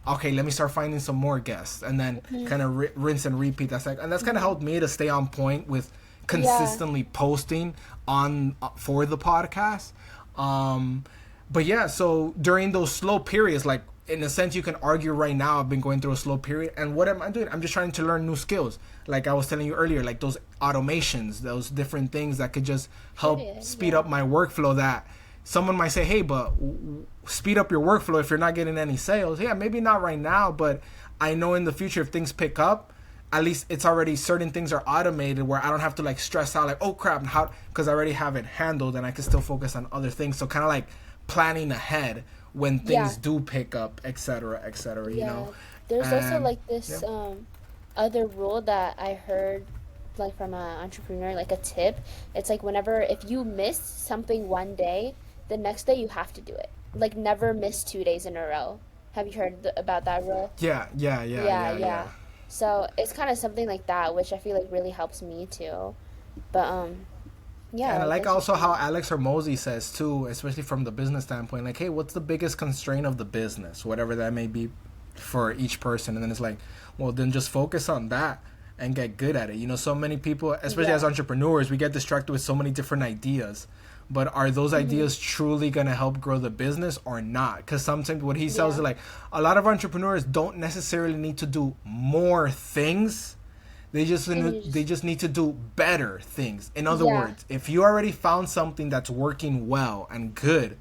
okay, let me start finding some more guests, and then kind of rinse and repeat. That's kind of helped me to stay on point with consistently posting on for the podcast. But yeah, so during those slow periods, like in a sense, you can argue right now I've been going through a slow period, and what am I doing? I'm just trying to learn new skills. Like I was telling you earlier, like those automations, those different things that could just help speed up my workflow. That someone might say, hey, but speed up your workflow if you're not getting any sales. Yeah, maybe not right now, but I know in the future if things pick up, at least it's already, certain things are automated where I don't have to like stress out like, oh crap, how, because I already have it handled and I can still focus on other things. So kind of like planning ahead when things do pick up, etc., you know. There's also like this other rule that I heard like from an entrepreneur, like a tip. It's like if you miss something one day, the next day you have to do it. Like never miss 2 days in a row. Have you heard about that rule? Yeah. So it's kind of something like that, which I feel like really helps me too. But yeah. And I like also how Alex Hormozy says too, especially from the business standpoint, like, hey, what's the biggest constraint of the business, whatever that may be for each person? And then it's like, well, then just focus on that and get good at it. You know, so many people, especially as entrepreneurs, we get distracted with so many different ideas. But are those ideas truly going to help grow the business or not? Because sometimes what he sells is like, a lot of entrepreneurs don't necessarily need to do more things. They just need to do better things. In other words, if you already found something that's working well and good,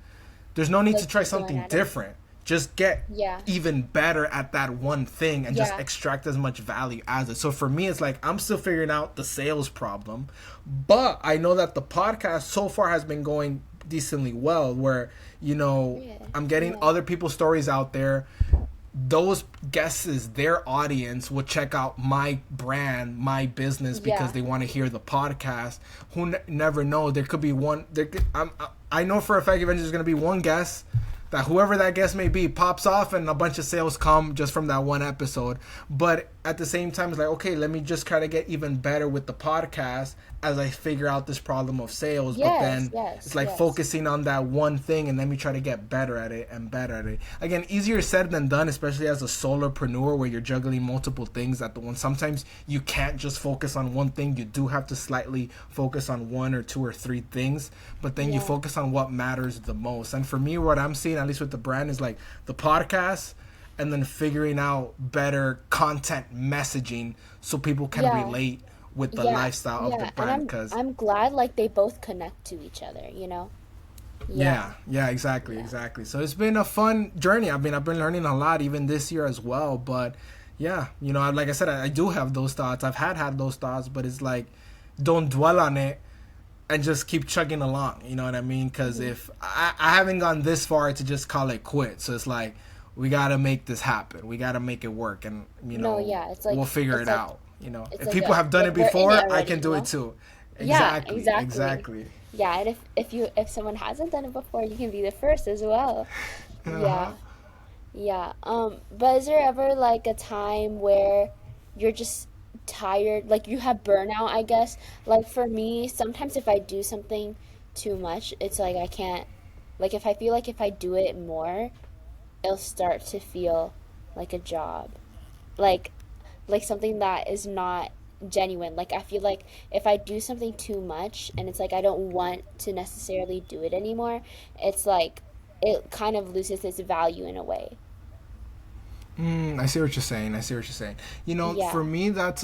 there's no need to try something different. Just get even better at that one thing and just extract as much value as it. So for me, it's like I'm still figuring out the sales problem, but I know that the podcast so far has been going decently well, where, you know, I'm getting other people's stories out there. Those guests, their audience will check out my brand, my business, because they want to hear the podcast. Who never know? There could be one. I know for a fact eventually there's going to be one guest that whoever that guest may be pops off and a bunch of sales come just from that one episode. But at the same time, it's like, okay, let me just try to get even better with the podcast as I figure out this problem of sales. But then it's like focusing on that one thing and let me try to get better at it and better at it. Again, easier said than done, especially as a solopreneur where you're juggling multiple things at the one. Sometimes you can't just focus on one thing. You do have to slightly focus on 1 or 2 or 3 things, but then you focus on what matters the most. And for me, what I'm seeing, at least with the brand, is like the podcast and then figuring out better content messaging so people can Yeah. relate with the Yeah. lifestyle of the Yeah. And brand. Because I'm glad like they both connect to each other, you know? Yeah. yeah, exactly, Yeah. exactly. So it's been a fun journey. I've been learning a lot even this year as well. But yeah, like I said, I do have those thoughts. I've had those thoughts, but it's like, don't dwell on it and just keep chugging along. You know what I mean? Because Mhm. if I haven't gone this far to just call it quit, so it's like we gotta make this happen. We gotta make it work, and No, yeah. we'll figure it It's like out. it's If like people have done it we're in it before, I already, can you do it know? too. Yeah, Exactly, exactly. exactly. Yeah, and if someone hasn't done it before, you can be the first as well. Uh huh. Yeah. Yeah. But is there ever like a time where you're just tired, like you have burnout, I guess? Like for me, sometimes if I do something too much, it's like I can't, like if I feel like if I do it more, it'll start to feel like a job. Like like something that is not genuine. Like I feel like if I do something too much and it's like I don't want to necessarily do it anymore, it's like it kind of loses its value in a way. I see what you're saying. I see what you're saying. For Yeah. me, that's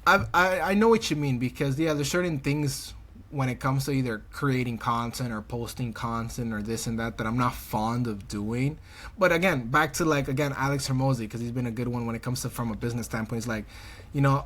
I know what you mean because yeah, there's certain things when it comes to either creating content or posting content or this and that I'm not fond of doing. But again, back to like again Alex Hermosi because he's been a good one when it comes to from a business standpoint. He's like, you know,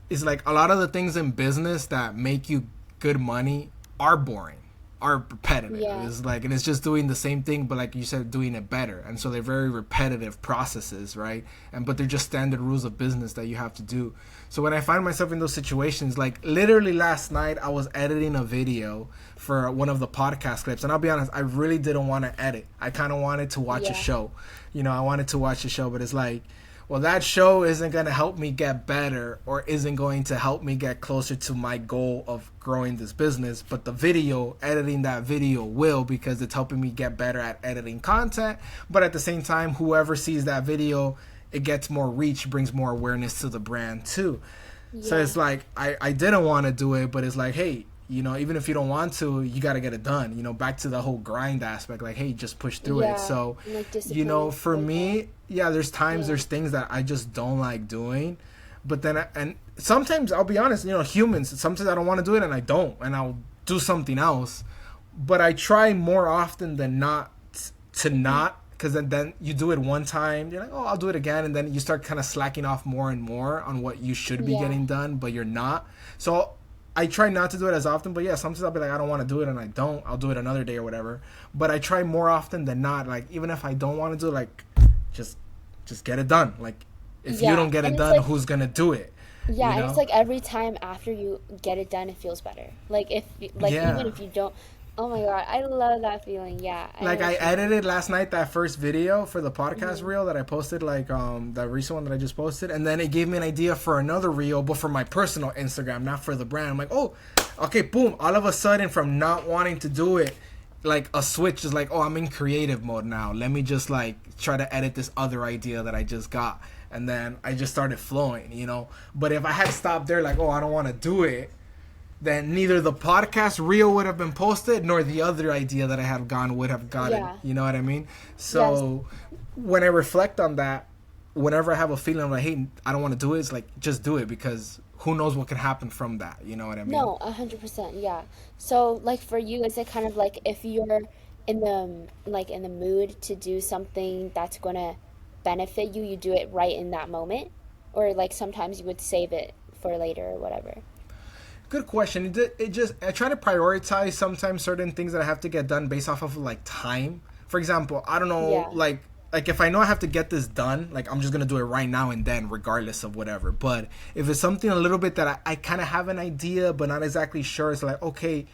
it's like a lot of the things in business that make you good money are boring, are repetitive. Yeah. It's like, and it's just doing the same thing, but like you said, doing it better. And so they're very repetitive processes, right? And but they're just standard rules of business that you have to do. So when I find myself in those situations, like literally last night, I was editing a video for one of the podcast clips, and I'll be honest, I really didn't want to edit. I kind of wanted to watch a Yeah. show. I wanted to watch a show, but it's like, well, that show isn't going to help me get better or isn't going to help me get closer to my goal of growing this business. But the video, editing that video will because it's helping me get better at editing content. But at the same time, whoever sees that video, it gets more reach, brings more awareness to the brand too. So Yeah. it's like, I didn't want to do it, but it's like, hey, even if you don't want to, you got to get it done. Back to the whole grind aspect, like, hey, just push through it. Yeah. So, And like discipline and stuff for like that. me, yeah, there's times, Yeah. there's things that I just don't like doing. But then, and sometimes I'll be honest, humans, sometimes I don't want to do it and I don't, and I'll do something else. But I try more often than not to not, because then you do it one time, you're like, oh, I'll do it again. And then you start kind of slacking off more and more on what you should be Yeah. getting done, but you're not. So I try not to do it as often, but yeah, sometimes I'll be like, I don't want to do it, and I don't. I'll do it another day or whatever. But I try more often than not. Like even if I don't want to do it, like just just get it done. Like if you Yeah. don't get And it it's done, like who's gonna do it? yeah, You and it's know? like every time after you get it done, it feels better. Like like even Yeah. if you don't, oh my God, I love that feeling. Yeah, I know Like I what you mean. edited last night that first video for the podcast Hmm. reel that I posted, like the recent one that I just posted, and then it gave me an idea for another reel, but for my personal Instagram, not for the brand. I'm like, oh, okay, boom! All of a sudden, from not wanting to do it, like a switch is like, oh, I'm in creative mode now. Let me just like try to edit this other idea that I just got, and then I just started flowing. But if I had stopped there, like, oh, I don't want to do it, then neither the podcast reel would have been posted nor the other idea that I had gone would have gotten. Yeah. You know what I mean? Yes. So when I reflect on that, whenever I have a feeling like, hey, I don't want to do it, it's like just do it because who knows what can happen from that. You know what I mean? No, 100%. Yeah. So like for you, is it kind of like if you're in the like in the mood to do something that's gonna benefit you, you do it right in that moment, or like sometimes you would save it for later or whatever. Good question. It just I try to prioritize sometimes certain things that I have to get done based off of like time. For example, I don't know, Yeah. like if I know I have to get this done, like I'm just gonna do it right now and then, regardless of whatever. But if it's something a little bit that I kind of have an idea but not exactly sure, it's like okay,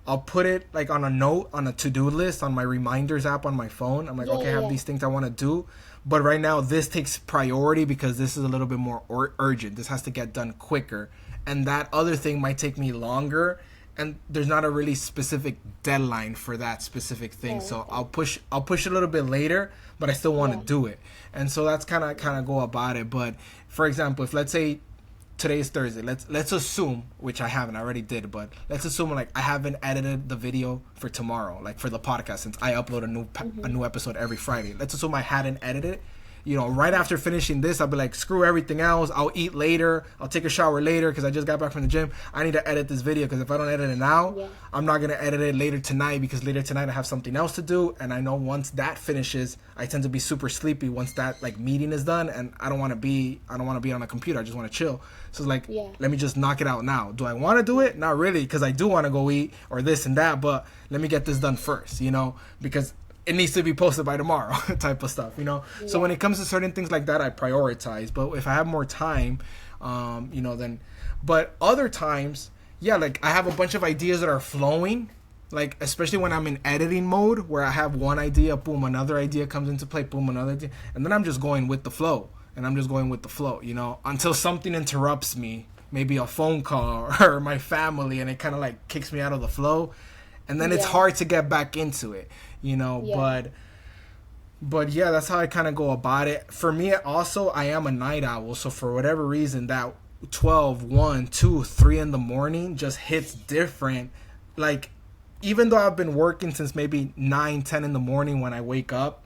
I'll put it like on a note on a to-do list on my reminders app on my phone. I'm like, Yeah, okay, I yeah, have yeah. these things I want to do, but right now this takes priority because this is a little bit more urgent. This has to get done quicker, and that other thing might take me longer. And there's not a really specific deadline for that specific thing, Oh, so okay. I'll push a little bit later, but I still want to Yeah. do it. And so that's kind of go about it. But for example, if let's say today's Thursday. Let's assume, which I haven't, I already did, but let's assume like I haven't edited the video for tomorrow, like for the podcast, since I upload a Hmm. new episode every Friday. Let's assume I hadn't edited it. right after finishing this, I'll be like, screw everything else. I'll eat later. I'll take a shower later because I just got back from the gym. I need to edit this video because if I don't edit it now, I'm not going to edit it later tonight because later tonight I have something else to do. And I know once that finishes, I tend to be super sleepy once that like meeting is done, and I don't want to be on a computer. I just want to chill. So it's like, let me just knock it out now. Do I want to do it? Not really, because I do want to go eat or this and that, but let me get this done first, because it needs to be posted by tomorrow type of stuff, So when it comes to certain things like that, I prioritize. But if I have more time, then, but other times, like I have a bunch of ideas that are flowing, like especially when I'm in editing mode where I have one idea, boom, another idea comes into play, boom, another idea. And then I'm just going with the flow until something interrupts me, maybe a phone call or my family, and it kind of like kicks me out of the flow. And then it's hard to get back into it, but yeah, that's how I kind of go about it. For me, also, I am a night owl. So for whatever reason, that 12, 1, 2, 3 in the morning just hits different. Like, even though I've been working since maybe 9, 10 in the morning when I wake up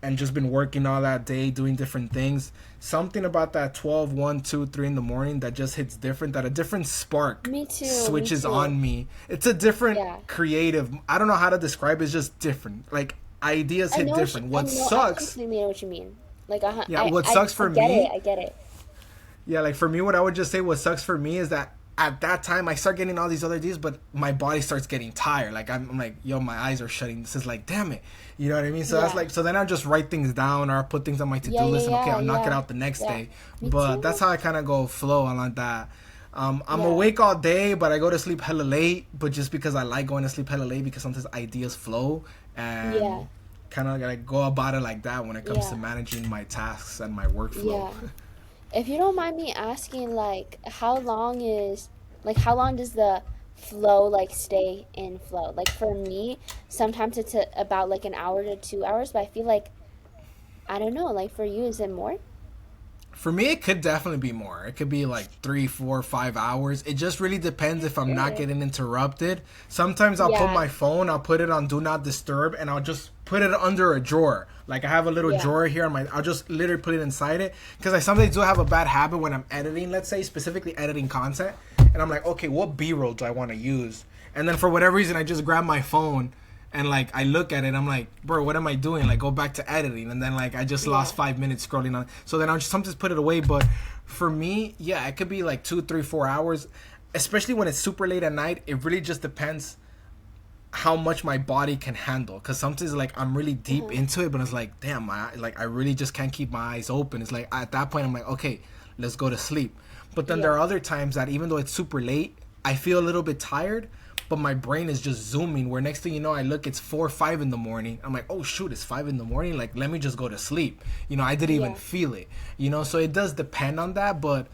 and just been working all that day doing different things, something about that 12, 1, 2, 3 in the morning that just hits different, that a different spark switches on me. It's a different creative, I don't know how to describe it, it's just different. Like, ideas hit different. What sucks, I completely know what you mean. Like, what sucks for me, I get it. Yeah, like for me, what I would just say, what sucks for me is that at that time I start getting all these other ideas, but my body starts getting tired. Like I'm like, yo, my eyes are shutting. This is like, damn it, you know what I mean? So that's like, so then I just write things down or I put things on my to-do list. And okay, I'll knock it out the next day. But that's how I kind of go flow on like that. I'm awake all day, but I go to sleep hella late. But just because I like going to sleep hella late, because sometimes ideas flow and kind of like go about it like that when it comes to managing my tasks and my workflow. If you don't mind me asking, like, how long does the flow, like, stay in flow? Like, for me, sometimes it's about, like, an hour to 2 hours, but I feel like, I don't know, like, for you, is it more? For me, it could definitely be more. It could be like 3, 4, 5 hours. It just really depends if I'm not getting interrupted. Sometimes I'll put my phone, I'll put it on Do Not Disturb, and I'll just put it under a drawer. Like I have a little drawer here on I'll just literally put it inside it. Because I sometimes do have a bad habit when I'm editing, let's say, specifically editing content. And I'm like, okay, what B-roll do I want to use? And then for whatever reason, I just grab my phone and like I look at it, I'm like, bro, what am I doing? Like, go back to editing, and then like I just lost 5 minutes scrolling on. So then I'll just sometimes put it away. But for me, it could be like 2, 3, 4 hours, especially when it's super late at night. It really just depends how much my body can handle. Because sometimes like I'm really deep into it, but it's like, damn, I really just can't keep my eyes open. It's like at that point I'm like, okay, let's go to sleep. But then there are other times that even though it's super late, I feel a little bit tired, but my brain is just zooming, where next thing you know, I look, it's 4 or 5 in the morning. I'm like, oh shoot, it's 5 in the morning. Like, let me just go to sleep. I didn't even feel it, so it does depend on that. But,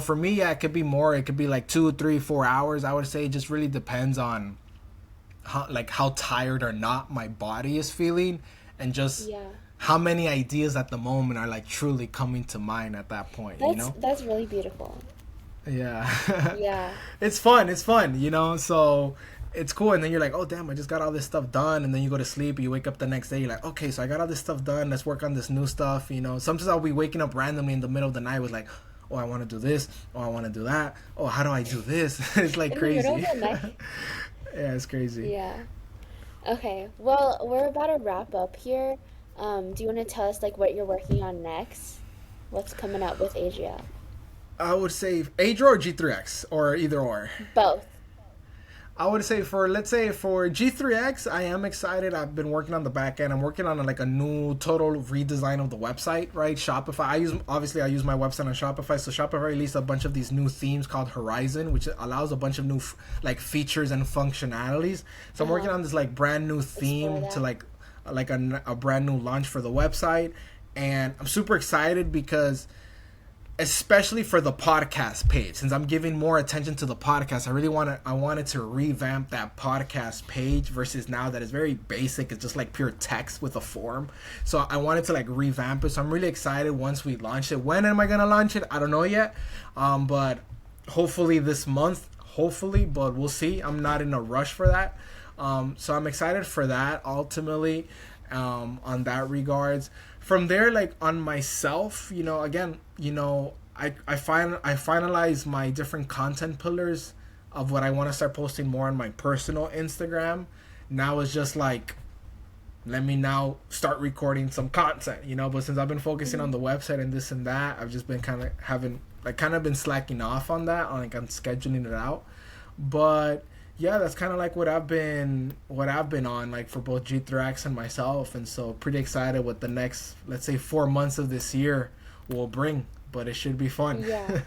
for me, it could be more. It could be like 2, 3, 4 hours. I would say it just really depends on how tired or not my body is feeling, and just how many ideas at the moment are like truly coming to mind at that point. That's really beautiful. Yeah. It's fun, so it's cool. And then you're like, oh damn, I just got all this stuff done. And then you go to sleep, you wake up the next day, you're like, okay, so I got all this stuff done, let's work on this new stuff. Sometimes I'll be waking up randomly in the middle of the night with like, oh, I want to do this, oh, I want to do that, oh, how do I do this? It's like crazy. Yeah, it's crazy. Yeah. Okay, well, we're about to wrap up here. Do you want to tell us like what you're working on next? What's coming up with Adriel? I would say Adriel or G3X, or either or. Both. I would say for G3X, I am excited. I've been working on the back end. I'm working on like a new total redesign of the website, right? Shopify. I use my website on Shopify. So Shopify released a bunch of these new themes called Horizon, which allows a bunch of new like features and functionalities. So I'm working on this like brand new theme to like a brand new launch for the website, and I'm super excited because, especially for the podcast page, since I'm giving more attention to the podcast, I wanted to revamp that podcast page versus now that it's very basic. It's just like pure text with a form. So I wanted to like revamp it. So I'm really excited once we launch it. When am I going to launch it? I don't know yet. But hopefully this month, but we'll see. I'm not in a rush for that. So I'm excited for that ultimately, on that regards. from there, like on myself, again, I finalize my different content pillars of what I want to start posting more on my personal Instagram. Now it's just like, let me now start recording some content, but since I've been focusing on the website and this and that, I've just been kind of been slacking off on that, on scheduling it out. But yeah, that's kind of like what I've been on, like, for both G3X and myself. And so pretty excited what the next, let's say, 4 months of this year will bring, but it should be fun. Yeah.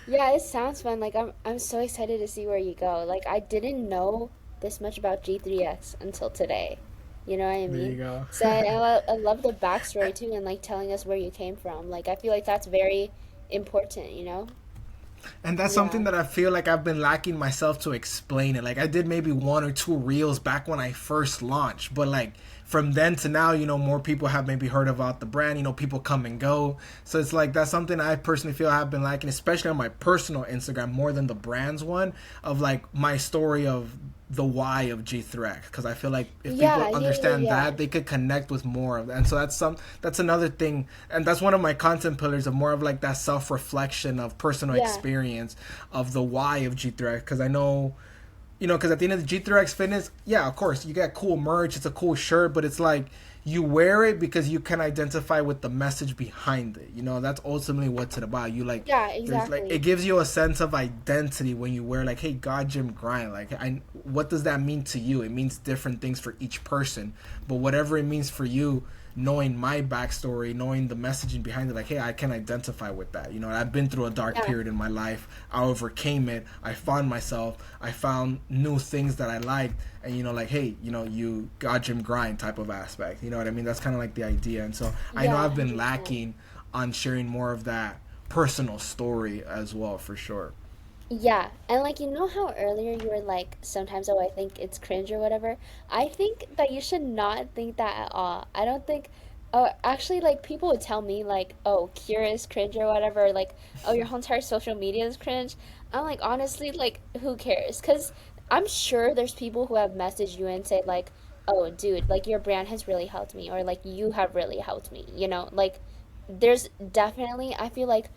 Yeah, it sounds fun. Like I'm so excited to see where you go. Like I didn't know this much about G3X until today. You know what I There you mean? go. So I love the backstory too, and like telling us where you came from. Like I feel like that's very important, you know? And that's Yeah. something that I feel like I've been lacking myself to explain it. Like, I did maybe one or two reels back when I first launched, but like from then to now, more people have maybe heard about the brand. People come and go, so it's like that's something I personally feel I've been lacking, especially on my personal Instagram more than the brand's one. Of like my story of the why of G3X, because I feel like if people Yeah, yeah, yeah, understand yeah. that, they could connect with more of that. And so that's another thing, and that's one of my content pillars, of more of like that self reflection of personal Yeah. experience of the why of G3X. Because I know, because at the end of the G3X Fitness, yeah, of course, you get cool merch, it's a cool shirt, but it's like you wear it because you can identify with the message behind it. That's ultimately what's it about. You like, Yeah, there's like, it exactly. gives you a sense of identity when you wear, like, hey, God Gym Grind. Like, what does that mean to you? It means different things for each person, but whatever it means for you, knowing my backstory, knowing the messaging behind it, like, hey, I can identify with that. I've been through a dark Yeah. period in my life. I overcame it. I found myself. I found new things that I liked. And, like, hey, you got gym grind type of aspect. You know what I mean? That's kind of like the idea. And so I know Yeah, I've been 100%. lacking on sharing more of that personal story as well, for sure. Yeah, and like you know how earlier you were like sometimes oh I think it's cringe or whatever. I think that you should not think that at all. I don't think actually like people would tell me like oh Kira is cringe or whatever like oh your whole entire social media is cringe. I'm like honestly like who cares? 'Cause I'm sure there's people who have messaged you and say like oh dude like your brand has really helped me or like you have really helped me, you know? Like there's definitely I feel like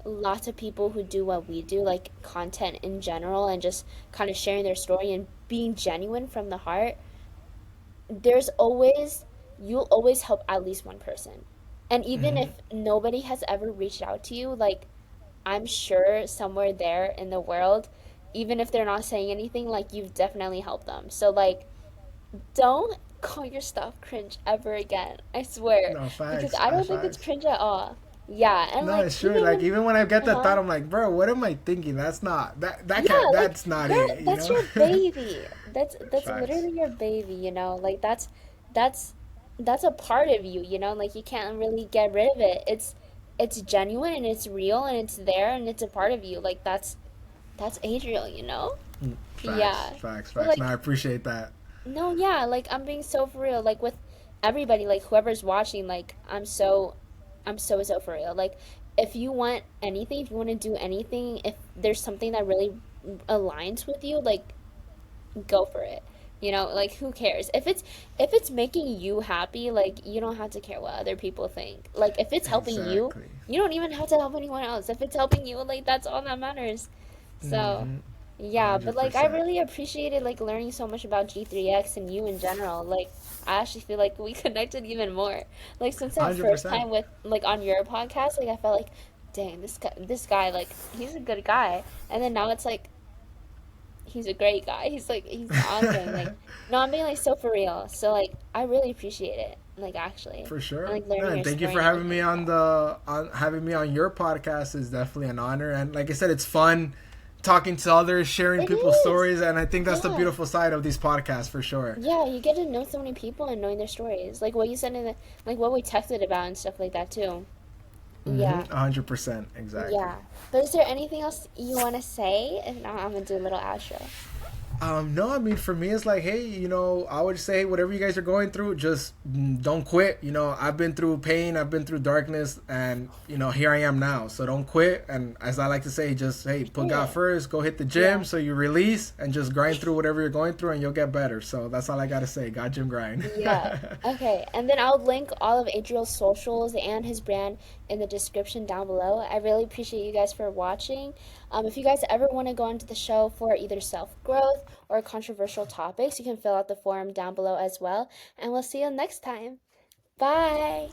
lots of people who do what we do, like content in general, and just kind of sharing their story and being genuine from the heart, there's always, you'll always help at least one person. And even if Hmm. nobody has ever reached out to you, like I'm sure somewhere there in the world, even if they're not saying anything, like you've definitely helped them. So, like, don't call your stuff cringe ever again. I swear. No, Because facts. I don't think it's Facts. cringe at all. Yeah, and No, like it's true. even Like, when, even when I get that uh-huh. thought, I'm like, bro, what am I thinking? That's not that Yeah, can't. like That's not you're it. that's your baby. That's Facts. literally your baby, you know? Like that's that's a part of you, you know? Like you can't really get rid of it. It's genuine and it's real and it's there and it's a part of you. Like that's Adriel, you know? Facts. Yeah. Facts. So Facts. No, like I appreciate that. no, yeah, like I'm being so for real. Like with everybody, like whoever's watching, like I'm so for real. Like if you want anything, if you want to do anything, if there's something that really aligns with you, like go for it. You know, like who cares? If it's making you happy, like you don't have to care what other people think. Like if it's helping you, Exactly. you don't even have to help anyone else. If it's helping you, like that's all that matters. So, Mm-hmm. yeah, but hundred like I percent. really appreciated like learning so much about G3X and you in general. Like I actually feel like we connected even more. Like since that Hundred first percent. time with like on your podcast, like I felt like, dang, this guy, like he's a good guy. And then now it's like he's a great guy. He's like he's awesome. Like no, I'm being like so for real. So like I really appreciate it. Like actually. For And sure. like No, learning and your thank you story for and having everything me like on that. your podcast is definitely an honor. And like I said, it's fun talking to others, sharing It people's is. stories, and I think that's the Yeah. beautiful side of these podcasts, for sure. Yeah, you get to know so many people and knowing their stories. Like what you said in the like what we texted about and stuff like that too. Mm-hmm. Yeah. 100%. Exactly. Yeah. But is there anything else you want to say? If not, I'm gonna do a little outro. No, I mean, for me, it's like, hey, I would say whatever you guys are going through, just don't quit. I've been through pain, I've been through darkness, and here I am now. So don't quit. And as I like to say, just hey, put God Yeah. first. Go hit the Yeah. gym, so you release, and just grind through whatever you're going through, and you'll get better. So that's all I gotta say. God, gym grind. Yeah. Okay. And then I'll link all of Adriel's socials and his brand in the description down below. I really appreciate you guys for watching. If you guys ever want to go into the show for either self-growth or controversial topics, you can fill out the forum down below as well. And we'll see you next time. Bye.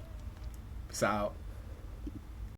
Peace out.